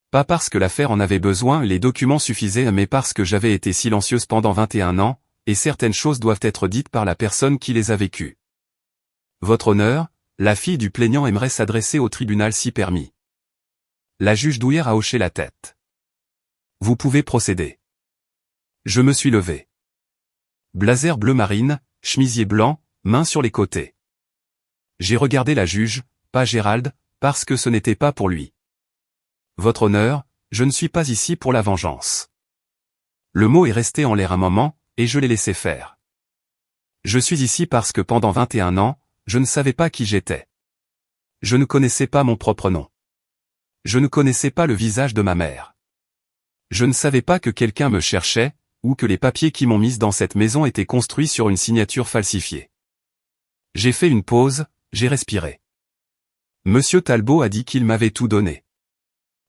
Pas parce que l'affaire en avait besoin, les documents suffisaient, mais parce que j'avais été silencieuse pendant 21 ans, et certaines choses doivent être dites par la personne qui les a vécues. Votre honneur, la fille du plaignant aimerait s'adresser au tribunal si permis. La juge douillère a hoché la tête. Vous pouvez procéder. Je me suis levé. Blazer bleu marine, chemisier blanc, mains sur les côtés. J'ai regardé la juge, pas Gérald, parce que ce n'était pas pour lui. Votre honneur, je ne suis pas ici pour la vengeance. Le mot est resté en l'air un moment, et je l'ai laissé faire. Je suis ici parce que pendant 21 ans, je ne savais pas qui j'étais. Je ne connaissais pas mon propre nom. Je ne connaissais pas le visage de ma mère. Je ne savais pas que quelqu'un me cherchait, ou que les papiers qui m'ont mise dans cette maison étaient construits sur une signature falsifiée. J'ai fait une pause, j'ai respiré. Monsieur Talbot a dit qu'il m'avait tout donné.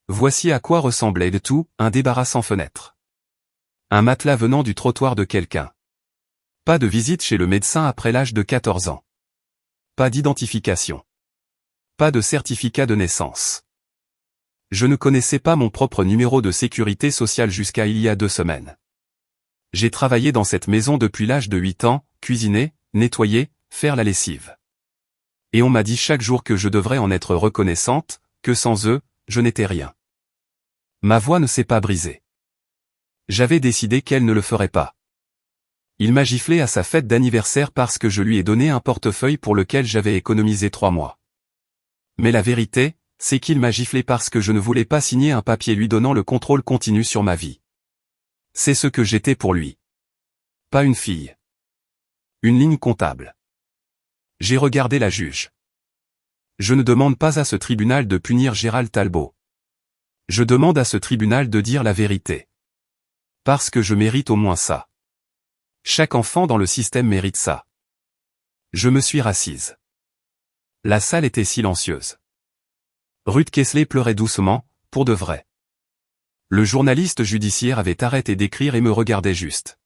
Voici à quoi ressemblait le tout, un débarras sans fenêtre. Un matelas venant du trottoir de quelqu'un. Pas de visite chez le médecin après l'âge de 14 ans. Pas d'identification. Pas de certificat de naissance. Je ne connaissais pas mon propre numéro de sécurité sociale jusqu'à il y a 2 semaines. J'ai travaillé dans cette maison depuis l'âge de 8 ans, cuisiner, nettoyer, faire la lessive. Et on m'a dit chaque jour que je devrais en être reconnaissante, que sans eux, je n'étais rien. Ma voix ne s'est pas brisée. J'avais décidé qu'elle ne le ferait pas. Il m'a giflé à sa fête d'anniversaire parce que je lui ai donné un portefeuille pour lequel j'avais économisé 3 mois. Mais la vérité, c'est qu'il m'a giflé parce que je ne voulais pas signer un papier lui donnant le contrôle continu sur ma vie. C'est ce que j'étais pour lui. Pas une fille. Une ligne comptable. J'ai regardé la juge. Je ne demande pas à ce tribunal de punir Gérald Talbot. Je demande à ce tribunal de dire la vérité. Parce que je mérite au moins ça. Chaque enfant dans le système mérite ça. Je me suis rassise. La salle était silencieuse. Ruth Kessler pleurait doucement, pour de vrai. Le journaliste judiciaire avait arrêté d'écrire et me regardait juste.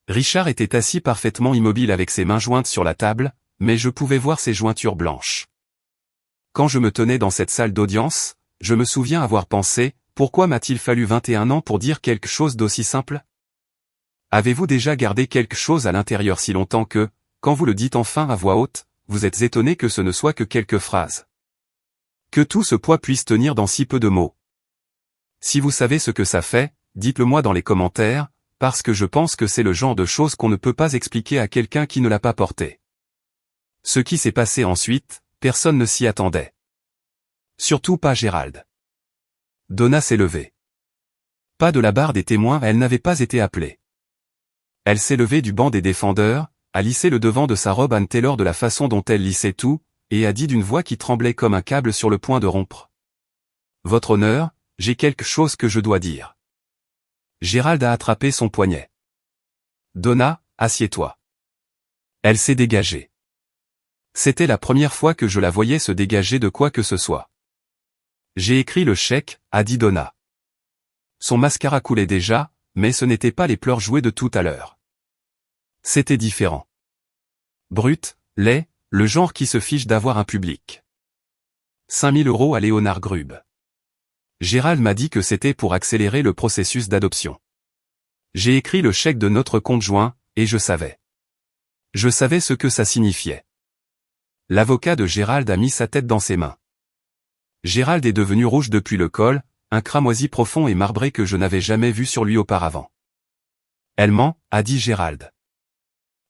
Richard était assis parfaitement immobile avec ses mains jointes sur la table, mais je pouvais voir ses jointures blanches. Quand je me tenais dans cette salle d'audience, je me souviens avoir pensé, pourquoi m'a-t-il fallu 21 ans pour dire quelque chose d'aussi simple? Avez-vous déjà gardé quelque chose à l'intérieur si longtemps que, quand vous le dites enfin à voix haute, vous êtes étonné que ce ne soit que quelques phrases? Que tout ce poids puisse tenir dans si peu de mots. Si vous savez ce que ça fait, dites-le moi dans les commentaires, parce que je pense que c'est le genre de choses qu'on ne peut pas expliquer à quelqu'un qui ne l'a pas porté. Ce qui s'est passé ensuite, personne ne s'y attendait. Surtout pas Gérald. Donna s'est levée. Pas de la barre des témoins, elle n'avait pas été appelée. Elle s'est levée du banc des défendeurs, a lissé le devant de sa robe Anne Taylor de la façon dont elle lissait tout, et a dit d'une voix qui tremblait comme un câble sur le point de rompre. Votre honneur, j'ai quelque chose que je dois dire. Gérald a attrapé son poignet. Donna, assieds-toi. Elle s'est dégagée. C'était la première fois que je la voyais se dégager de quoi que ce soit. J'ai écrit le chèque, a dit Donna. Son mascara coulait déjà, mais ce n'étaient pas les pleurs joués de tout à l'heure. C'était différent. Brut, laid, le genre qui se fiche d'avoir un public. 5 000 € à Léonard Grube. Gérald m'a dit que c'était pour accélérer le processus d'adoption. J'ai écrit le chèque de notre compte joint, et je savais. Je savais ce que ça signifiait. L'avocat de Gérald a mis sa tête dans ses mains. Gérald est devenu rouge depuis le col, un cramoisi profond et marbré que je n'avais jamais vu sur lui auparavant. Elle ment, a dit Gérald.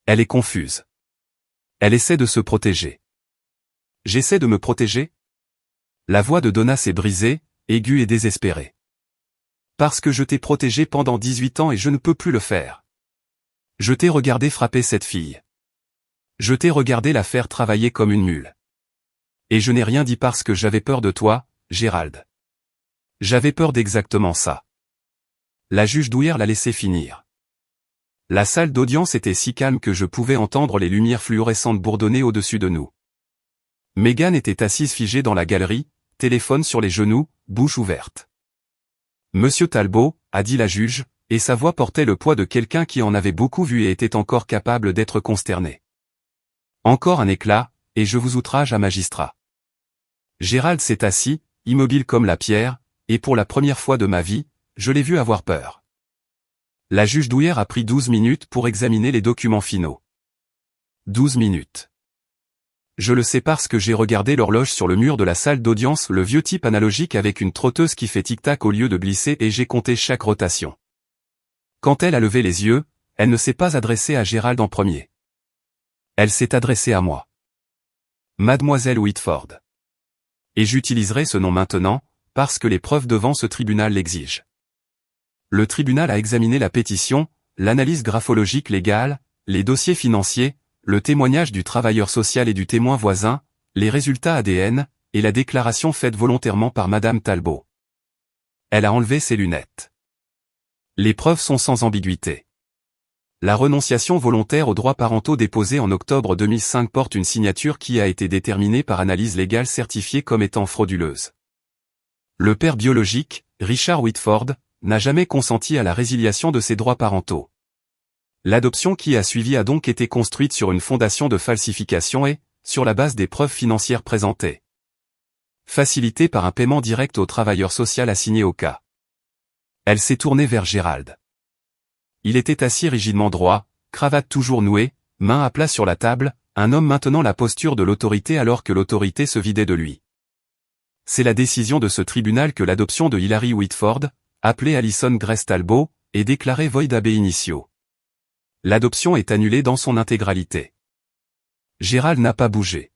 Elle est confuse. Elle essaie de se protéger. J'essaie de me protéger? La voix de Donna s'est brisée, aiguë et désespérée. Parce que je t'ai protégé pendant 18 ans et je ne peux plus le faire. Je t'ai regardé frapper cette fille. Je t'ai regardé la faire travailler comme une mule. Et je n'ai rien dit parce que j'avais peur de toi, Gérald. J'avais peur d'exactement ça. La juge Douillard l'a laissé finir. La salle d'audience était si calme que je pouvais entendre les lumières fluorescentes bourdonner au-dessus de nous. Megan était assise figée dans la galerie, téléphone sur les genoux, bouche ouverte. Monsieur Talbot, a dit la juge, et sa voix portait le poids de quelqu'un qui en avait beaucoup vu et était encore capable d'être consterné. Encore un éclat, et je vous outrage à magistrat. Gérald s'est assis, immobile comme la pierre, et pour la première fois de ma vie, je l'ai vu avoir peur. La juge Douillard a pris 12 minutes pour examiner les documents finaux. 12 minutes. Je le sais parce que j'ai regardé l'horloge sur le mur de la salle d'audience, le vieux type analogique avec une trotteuse qui fait tic-tac au lieu de glisser, et j'ai compté chaque rotation. Quand elle a levé les yeux, elle ne s'est pas adressée à Gérald en premier. Elle s'est adressée à moi. Mademoiselle Whitford. Et j'utiliserai ce nom maintenant, parce que les preuves devant ce tribunal l'exigent. Le tribunal a examiné la pétition, l'analyse graphologique légale, les dossiers financiers, le témoignage du travailleur social et du témoin voisin, les résultats ADN, et la déclaration faite volontairement par Madame Talbot. Elle a enlevé ses lunettes. Les preuves sont sans ambiguïté. La renonciation volontaire aux droits parentaux déposée en octobre 2005 porte une signature qui a été déterminée par analyse légale certifiée comme étant frauduleuse. Le père biologique, Richard Whitford, n'a jamais consenti à la résiliation de ses droits parentaux. L'adoption qui a suivi a donc été construite sur une fondation de falsification et, sur la base des preuves financières présentées. facilité par un paiement direct au travailleur social assigné au cas. Elle s'est tournée vers Gérald. Il était assis rigidement droit, cravate toujours nouée, main à plat sur la table, un homme maintenant la posture de l'autorité alors que l'autorité se vidait de lui. C'est la décision de ce tribunal que l'adoption de Hilary Whitford, appelée Alison Grace Talbot, est déclarée void ab initio. L'adoption est annulée dans son intégralité. Gérald n'a pas bougé.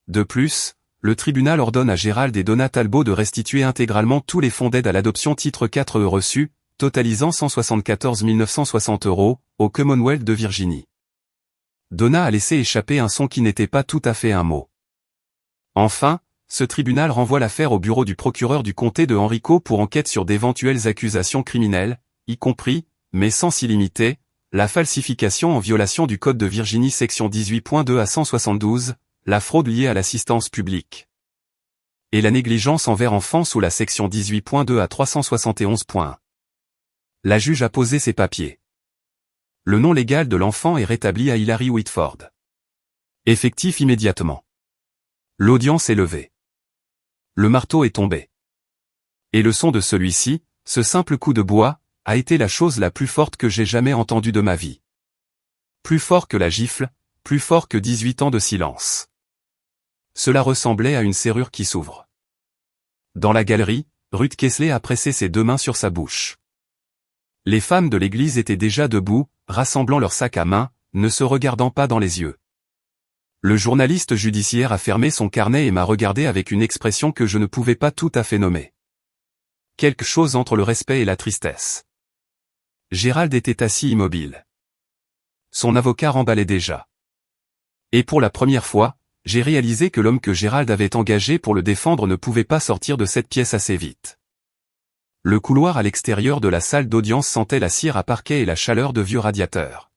De plus, le tribunal ordonne à Gérald et Donna Talbot de restituer intégralement tous les fonds d'aide à l'adoption titre 4E reçus, totalisant 174 960 €, au Commonwealth de Virginie. Donna a laissé échapper un son qui n'était pas tout à fait un mot. Enfin, ce tribunal renvoie l'affaire au bureau du procureur du comté de Henrico pour enquête sur d'éventuelles accusations criminelles, y compris, mais sans s'y limiter, la falsification en violation du Code de Virginie section 18.2 à 172, la fraude liée à l'assistance publique. Et la négligence envers enfants sous la section 18.2 à 371.1. La juge a posé ses papiers. Le nom légal de l'enfant est rétabli à Hilary Whitford. Effectif immédiatement. L'audience est levée. Le marteau est tombé. Et le son de celui-ci, ce simple coup de bois, a été la chose la plus forte que j'ai jamais entendue de ma vie. Plus fort que la gifle, plus fort que 18 ans de silence. Cela ressemblait à une serrure qui s'ouvre. Dans la galerie, Ruth Kessler a pressé ses deux mains sur sa bouche. Les femmes de l'église étaient déjà debout, rassemblant leurs sacs à main, ne se regardant pas dans les yeux. Le journaliste judiciaire a fermé son carnet et m'a regardé avec une expression que je ne pouvais pas tout à fait nommer. Quelque chose entre le respect et la tristesse. Gérald était assis immobile. Son avocat remballait déjà. Et pour la première fois, j'ai réalisé que l'homme que Gérald avait engagé pour le défendre ne pouvait pas sortir de cette pièce assez vite. Le couloir à l'extérieur de la salle d'audience sentait la cire à parquet et la chaleur de vieux radiateurs.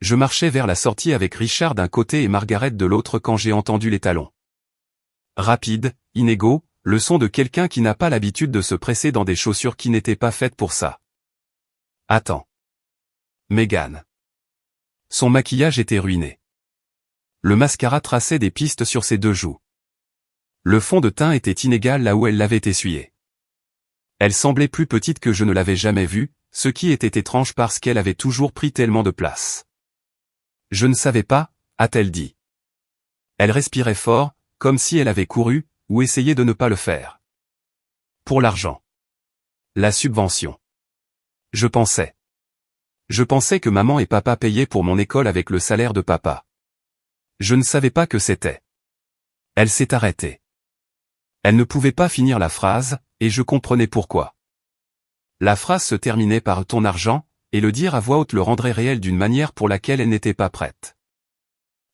Je marchais vers la sortie avec Richard d'un côté et Margaret de l'autre quand j'ai entendu les talons. Rapides, inégaux, le son de quelqu'un qui n'a pas l'habitude de se presser dans des chaussures qui n'étaient pas faites pour ça. Attends. Megan. Son maquillage était ruiné. Le mascara traçait des pistes sur ses deux joues. Le fond de teint était inégal là où elle l'avait essuyé. Elle semblait plus petite que je ne l'avais jamais vue, ce qui était étrange parce qu'elle avait toujours pris tellement de place. Je ne savais pas, a-t-elle dit. Elle respirait fort, comme si elle avait couru, ou essayé de ne pas le faire. Pour l'argent. La subvention. Je pensais que maman et papa payaient pour mon école avec le salaire de papa. Je ne savais pas que c'était. Elle s'est arrêtée. Elle ne pouvait pas finir la phrase, et je comprenais pourquoi. La phrase se terminait par « ton argent », et le dire à voix haute le rendrait réel d'une manière pour laquelle elle n'était pas prête.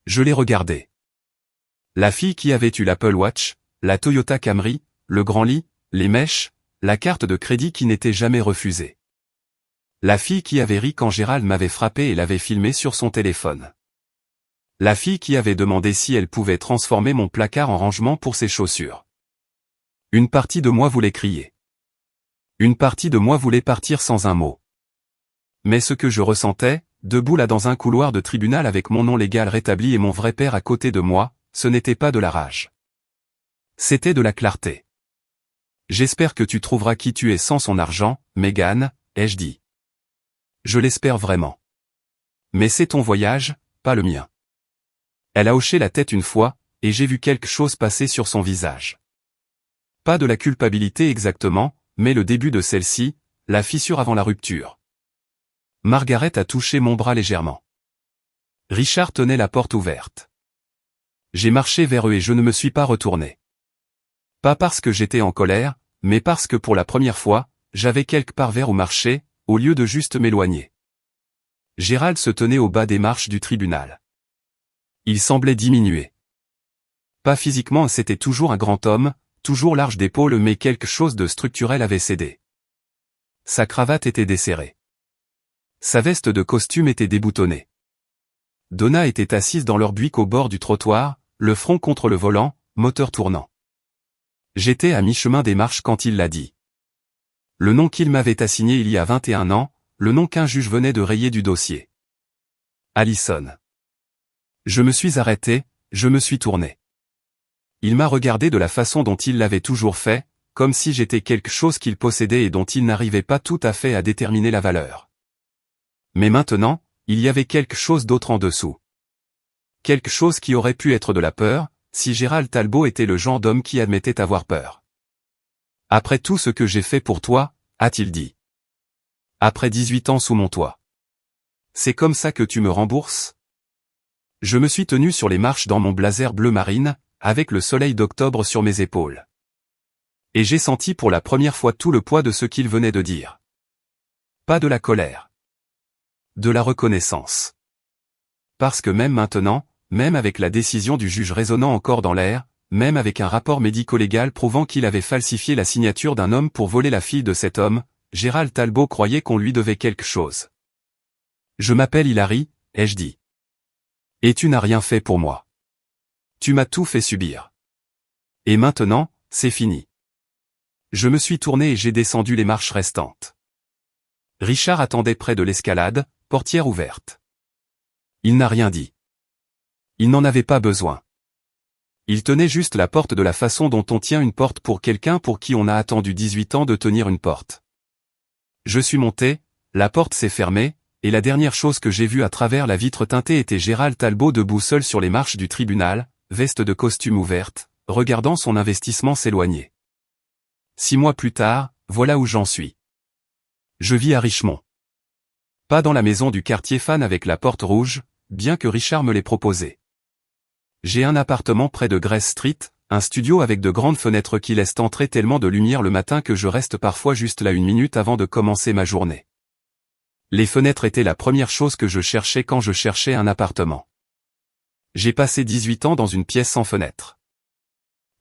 Je l'ai regardée. La fille qui avait eu l'Apple Watch, la Toyota Camry, le grand lit, les mèches, la carte de crédit qui n'était jamais refusée. La fille qui avait ri quand Gérald m'avait frappé et l'avait filmé sur son téléphone. La fille qui avait demandé si elle pouvait transformer mon placard en rangement pour ses chaussures. Une partie de moi voulait crier. Une partie de moi voulait partir sans un mot. Mais ce que je ressentais, debout là dans un couloir de tribunal avec mon nom légal rétabli et mon vrai père à côté de moi, ce n'était pas de la rage. C'était de la clarté. J'espère que tu trouveras qui tu es sans son argent, Megan, ai-je dit. Je l'espère vraiment. Mais c'est ton voyage, pas le mien. Elle a hoché la tête une fois, et j'ai vu quelque chose passer sur son visage. Pas de la culpabilité exactement, mais le début de celle-ci, la fissure avant la rupture. Margaret a touché mon bras légèrement. Richard tenait la porte ouverte. J'ai marché vers eux et je ne me suis pas retourné. Pas parce que j'étais en colère, mais parce que pour la première fois, j'avais quelque part vers où marcher, au lieu de juste m'éloigner. Gérald se tenait au bas des marches du tribunal. Il semblait diminuer. Pas physiquement, c'était toujours un grand homme, toujours large d'épaules, mais quelque chose de structurel avait cédé. Sa cravate était desserrée. Sa veste de costume était déboutonnée. Donna était assise dans leur buick au bord du trottoir, le front contre le volant, moteur tournant. J'étais à mi-chemin des marches quand il l'a dit. Le nom qu'il m'avait assigné il y a 21 ans, le nom qu'un juge venait de rayer du dossier. Alison. Je me suis arrêté, je me suis tourné. Il m'a regardé de la façon dont il l'avait toujours fait, comme si j'étais quelque chose qu'il possédait et dont il n'arrivait pas tout à fait à déterminer la valeur. Mais maintenant, il y avait quelque chose d'autre en dessous. Quelque chose qui aurait pu être de la peur, si Gérald Talbot était le genre d'homme qui admettait avoir peur. « Après tout ce que j'ai fait pour toi, a-t-il dit. Après 18 ans sous mon toit. C'est comme ça que tu me rembourses ? » Je me suis tenu sur les marches dans mon blazer bleu marine, avec le soleil d'octobre sur mes épaules. Et j'ai senti pour la première fois tout le poids de ce qu'il venait de dire. Pas de la colère. De la reconnaissance. Parce que même maintenant, même avec la décision du juge résonnant encore dans l'air, même avec un rapport médico-légal prouvant qu'il avait falsifié la signature d'un homme pour voler la fille de cet homme, Gérald Talbot croyait qu'on lui devait quelque chose. « Je m'appelle Hilary, ai-je dit. Et tu n'as rien fait pour moi. Tu m'as tout fait subir. Et maintenant, c'est fini. » Je me suis tourné et j'ai descendu les marches restantes. Richard attendait près de l'escalade, portière ouverte. Il n'a rien dit. Il n'en avait pas besoin. Il tenait juste la porte de la façon dont on tient une porte pour quelqu'un pour qui on a attendu 18 ans de tenir une porte. Je suis monté, la porte s'est fermée, et la dernière chose que j'ai vue à travers la vitre teintée était Gérald Talbot debout seul sur les marches du tribunal, veste de costume ouverte, regardant son investissement s'éloigner. 6 mois plus tard, voilà où j'en suis. Je vis à Richmond. Pas dans la maison du quartier fan avec la porte rouge, bien que Richard me l'ait proposé. J'ai un appartement près de Grace Street, un studio avec de grandes fenêtres qui laissent entrer tellement de lumière le matin que je reste parfois juste là 1 minute avant de commencer ma journée. Les fenêtres étaient la première chose que je cherchais quand je cherchais un appartement. J'ai passé 18 ans dans une pièce sans fenêtre.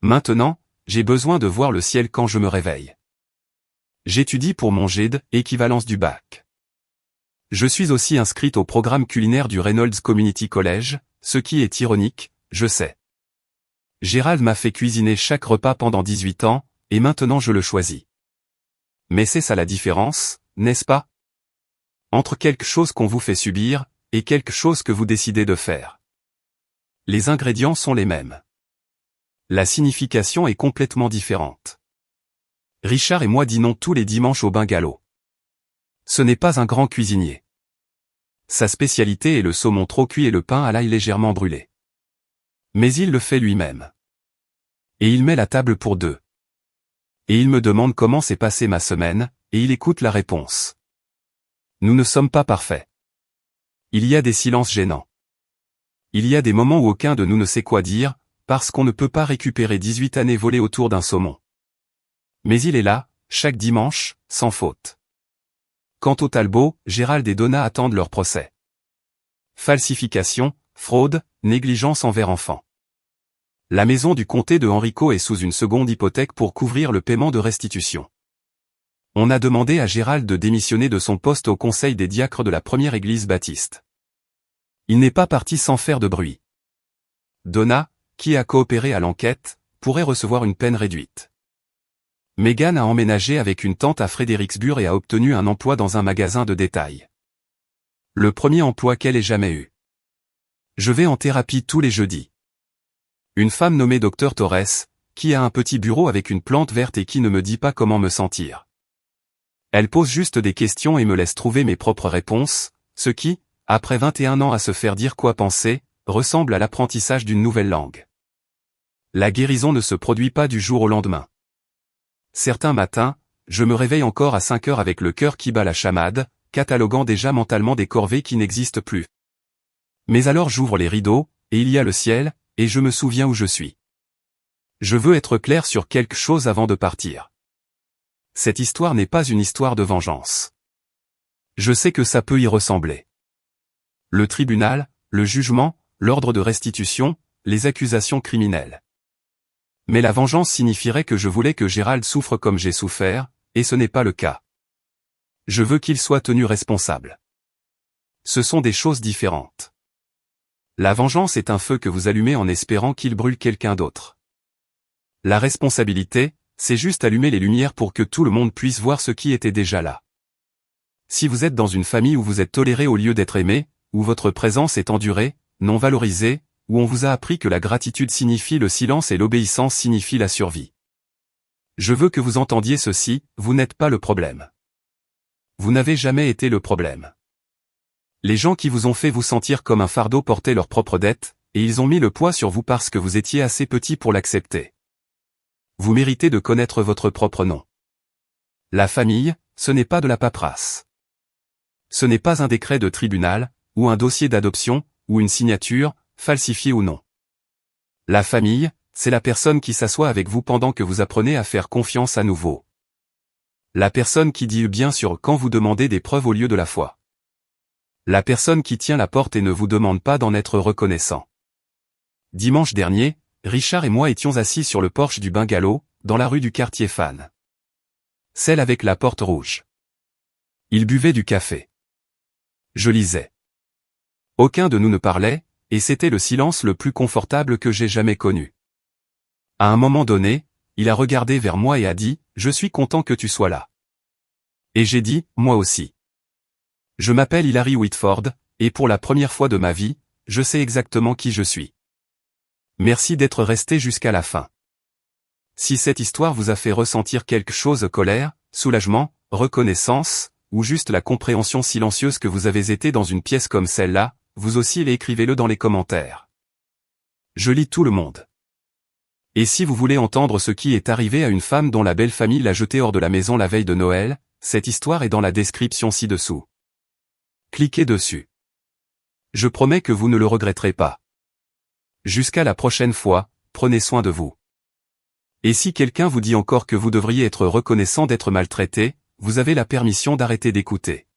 Maintenant, j'ai besoin de voir le ciel quand je me réveille. J'étudie pour mon GED, équivalence du bac. Je suis aussi inscrite au programme culinaire du Reynolds Community College, ce qui est ironique, je sais. Gérald m'a fait cuisiner chaque repas pendant 18 ans, et maintenant je le choisis. Mais c'est ça la différence, n'est-ce pas? Entre quelque chose qu'on vous fait subir, et quelque chose que vous décidez de faire. Les ingrédients sont les mêmes. La signification est complètement différente. Richard et moi dînons tous les dimanches au bungalow. Ce n'est pas un grand cuisinier. Sa spécialité est le saumon trop cuit et le pain à l'ail légèrement brûlé. Mais il le fait lui-même. Et il met la table pour 2. Et il me demande comment s'est passée ma semaine, et il écoute la réponse. Nous ne sommes pas parfaits. Il y a des silences gênants. Il y a des moments où aucun de nous ne sait quoi dire, parce qu'on ne peut pas récupérer 18 années volées autour d'un saumon. Mais il est là, chaque dimanche, sans faute. Quant au Talbot, Gérald et Donna attendent leur procès. Falsification, fraude, négligence envers enfants. La maison du comté de Henrico est sous une seconde hypothèque pour couvrir le paiement de restitution. On a demandé à Gérald de démissionner de son poste au conseil des diacres de la première église baptiste. Il n'est pas parti sans faire de bruit. Donna, qui a coopéré à l'enquête, pourrait recevoir une peine réduite. Meghan a emménagé avec une tante à Fredericksburg et a obtenu un emploi dans un magasin de détail. Le premier emploi qu'elle ait jamais eu. Je vais en thérapie tous les jeudis. Une femme nommée Dr Torres, qui a un petit bureau avec une plante verte et qui ne me dit pas comment me sentir. Elle pose juste des questions et me laisse trouver mes propres réponses, ce qui, après 21 ans à se faire dire quoi penser, ressemble à l'apprentissage d'une nouvelle langue. La guérison ne se produit pas du jour au lendemain. Certains matins, je me réveille encore à 5 heures avec le cœur qui bat la chamade, cataloguant déjà mentalement des corvées qui n'existent plus. Mais alors j'ouvre les rideaux, et il y a le ciel, et je me souviens où je suis. Je veux être clair sur quelque chose avant de partir. Cette histoire n'est pas une histoire de vengeance. Je sais que ça peut y ressembler. Le tribunal, le jugement, l'ordre de restitution, les accusations criminelles. Mais la vengeance signifierait que je voulais que Gérald souffre comme j'ai souffert, et ce n'est pas le cas. Je veux qu'il soit tenu responsable. Ce sont des choses différentes. La vengeance est un feu que vous allumez en espérant qu'il brûle quelqu'un d'autre. La responsabilité, c'est juste allumer les lumières pour que tout le monde puisse voir ce qui était déjà là. Si vous êtes dans une famille où vous êtes toléré au lieu d'être aimé, où votre présence est endurée, non valorisée, où on vous a appris que la gratitude signifie le silence et l'obéissance signifie la survie. Je veux que vous entendiez ceci, vous n'êtes pas le problème. Vous n'avez jamais été le problème. Les gens qui vous ont fait vous sentir comme un fardeau portaient leurs propres dettes, et ils ont mis le poids sur vous parce que vous étiez assez petit pour l'accepter. Vous méritez de connaître votre propre nom. La famille, ce n'est pas de la paperasse. Ce n'est pas un décret de tribunal, ou un dossier d'adoption, ou une signature, falsifiée ou non. La famille, c'est la personne qui s'assoit avec vous pendant que vous apprenez à faire confiance à nouveau. La personne qui dit bien sûr quand vous demandez des preuves au lieu de la foi. La personne qui tient la porte et ne vous demande pas d'en être reconnaissant. Dimanche dernier, Richard et moi étions assis sur le porche du bungalow, dans la rue du quartier Fan. Celle avec la porte rouge. Il buvait du café. Je lisais. Aucun de nous ne parlait, et c'était le silence le plus confortable que j'ai jamais connu. À un moment donné, il a regardé vers moi et a dit, « Je suis content que tu sois là. » Et j'ai dit, « Moi aussi. » Je m'appelle Hilary Whitford, et pour la première fois de ma vie, je sais exactement qui je suis. Merci d'être resté jusqu'à la fin. Si cette histoire vous a fait ressentir quelque chose, colère, soulagement, reconnaissance, ou juste la compréhension silencieuse que vous avez été dans une pièce comme celle-là, vous aussi écrivez-le dans les commentaires. Je lis tout le monde. Et si vous voulez entendre ce qui est arrivé à une femme dont la belle famille l'a jetée hors de la maison la veille de Noël, cette histoire est dans la description ci-dessous. Cliquez dessus. Je promets que vous ne le regretterez pas. Jusqu'à la prochaine fois, prenez soin de vous. Et si quelqu'un vous dit encore que vous devriez être reconnaissant d'être maltraité, vous avez la permission d'arrêter d'écouter.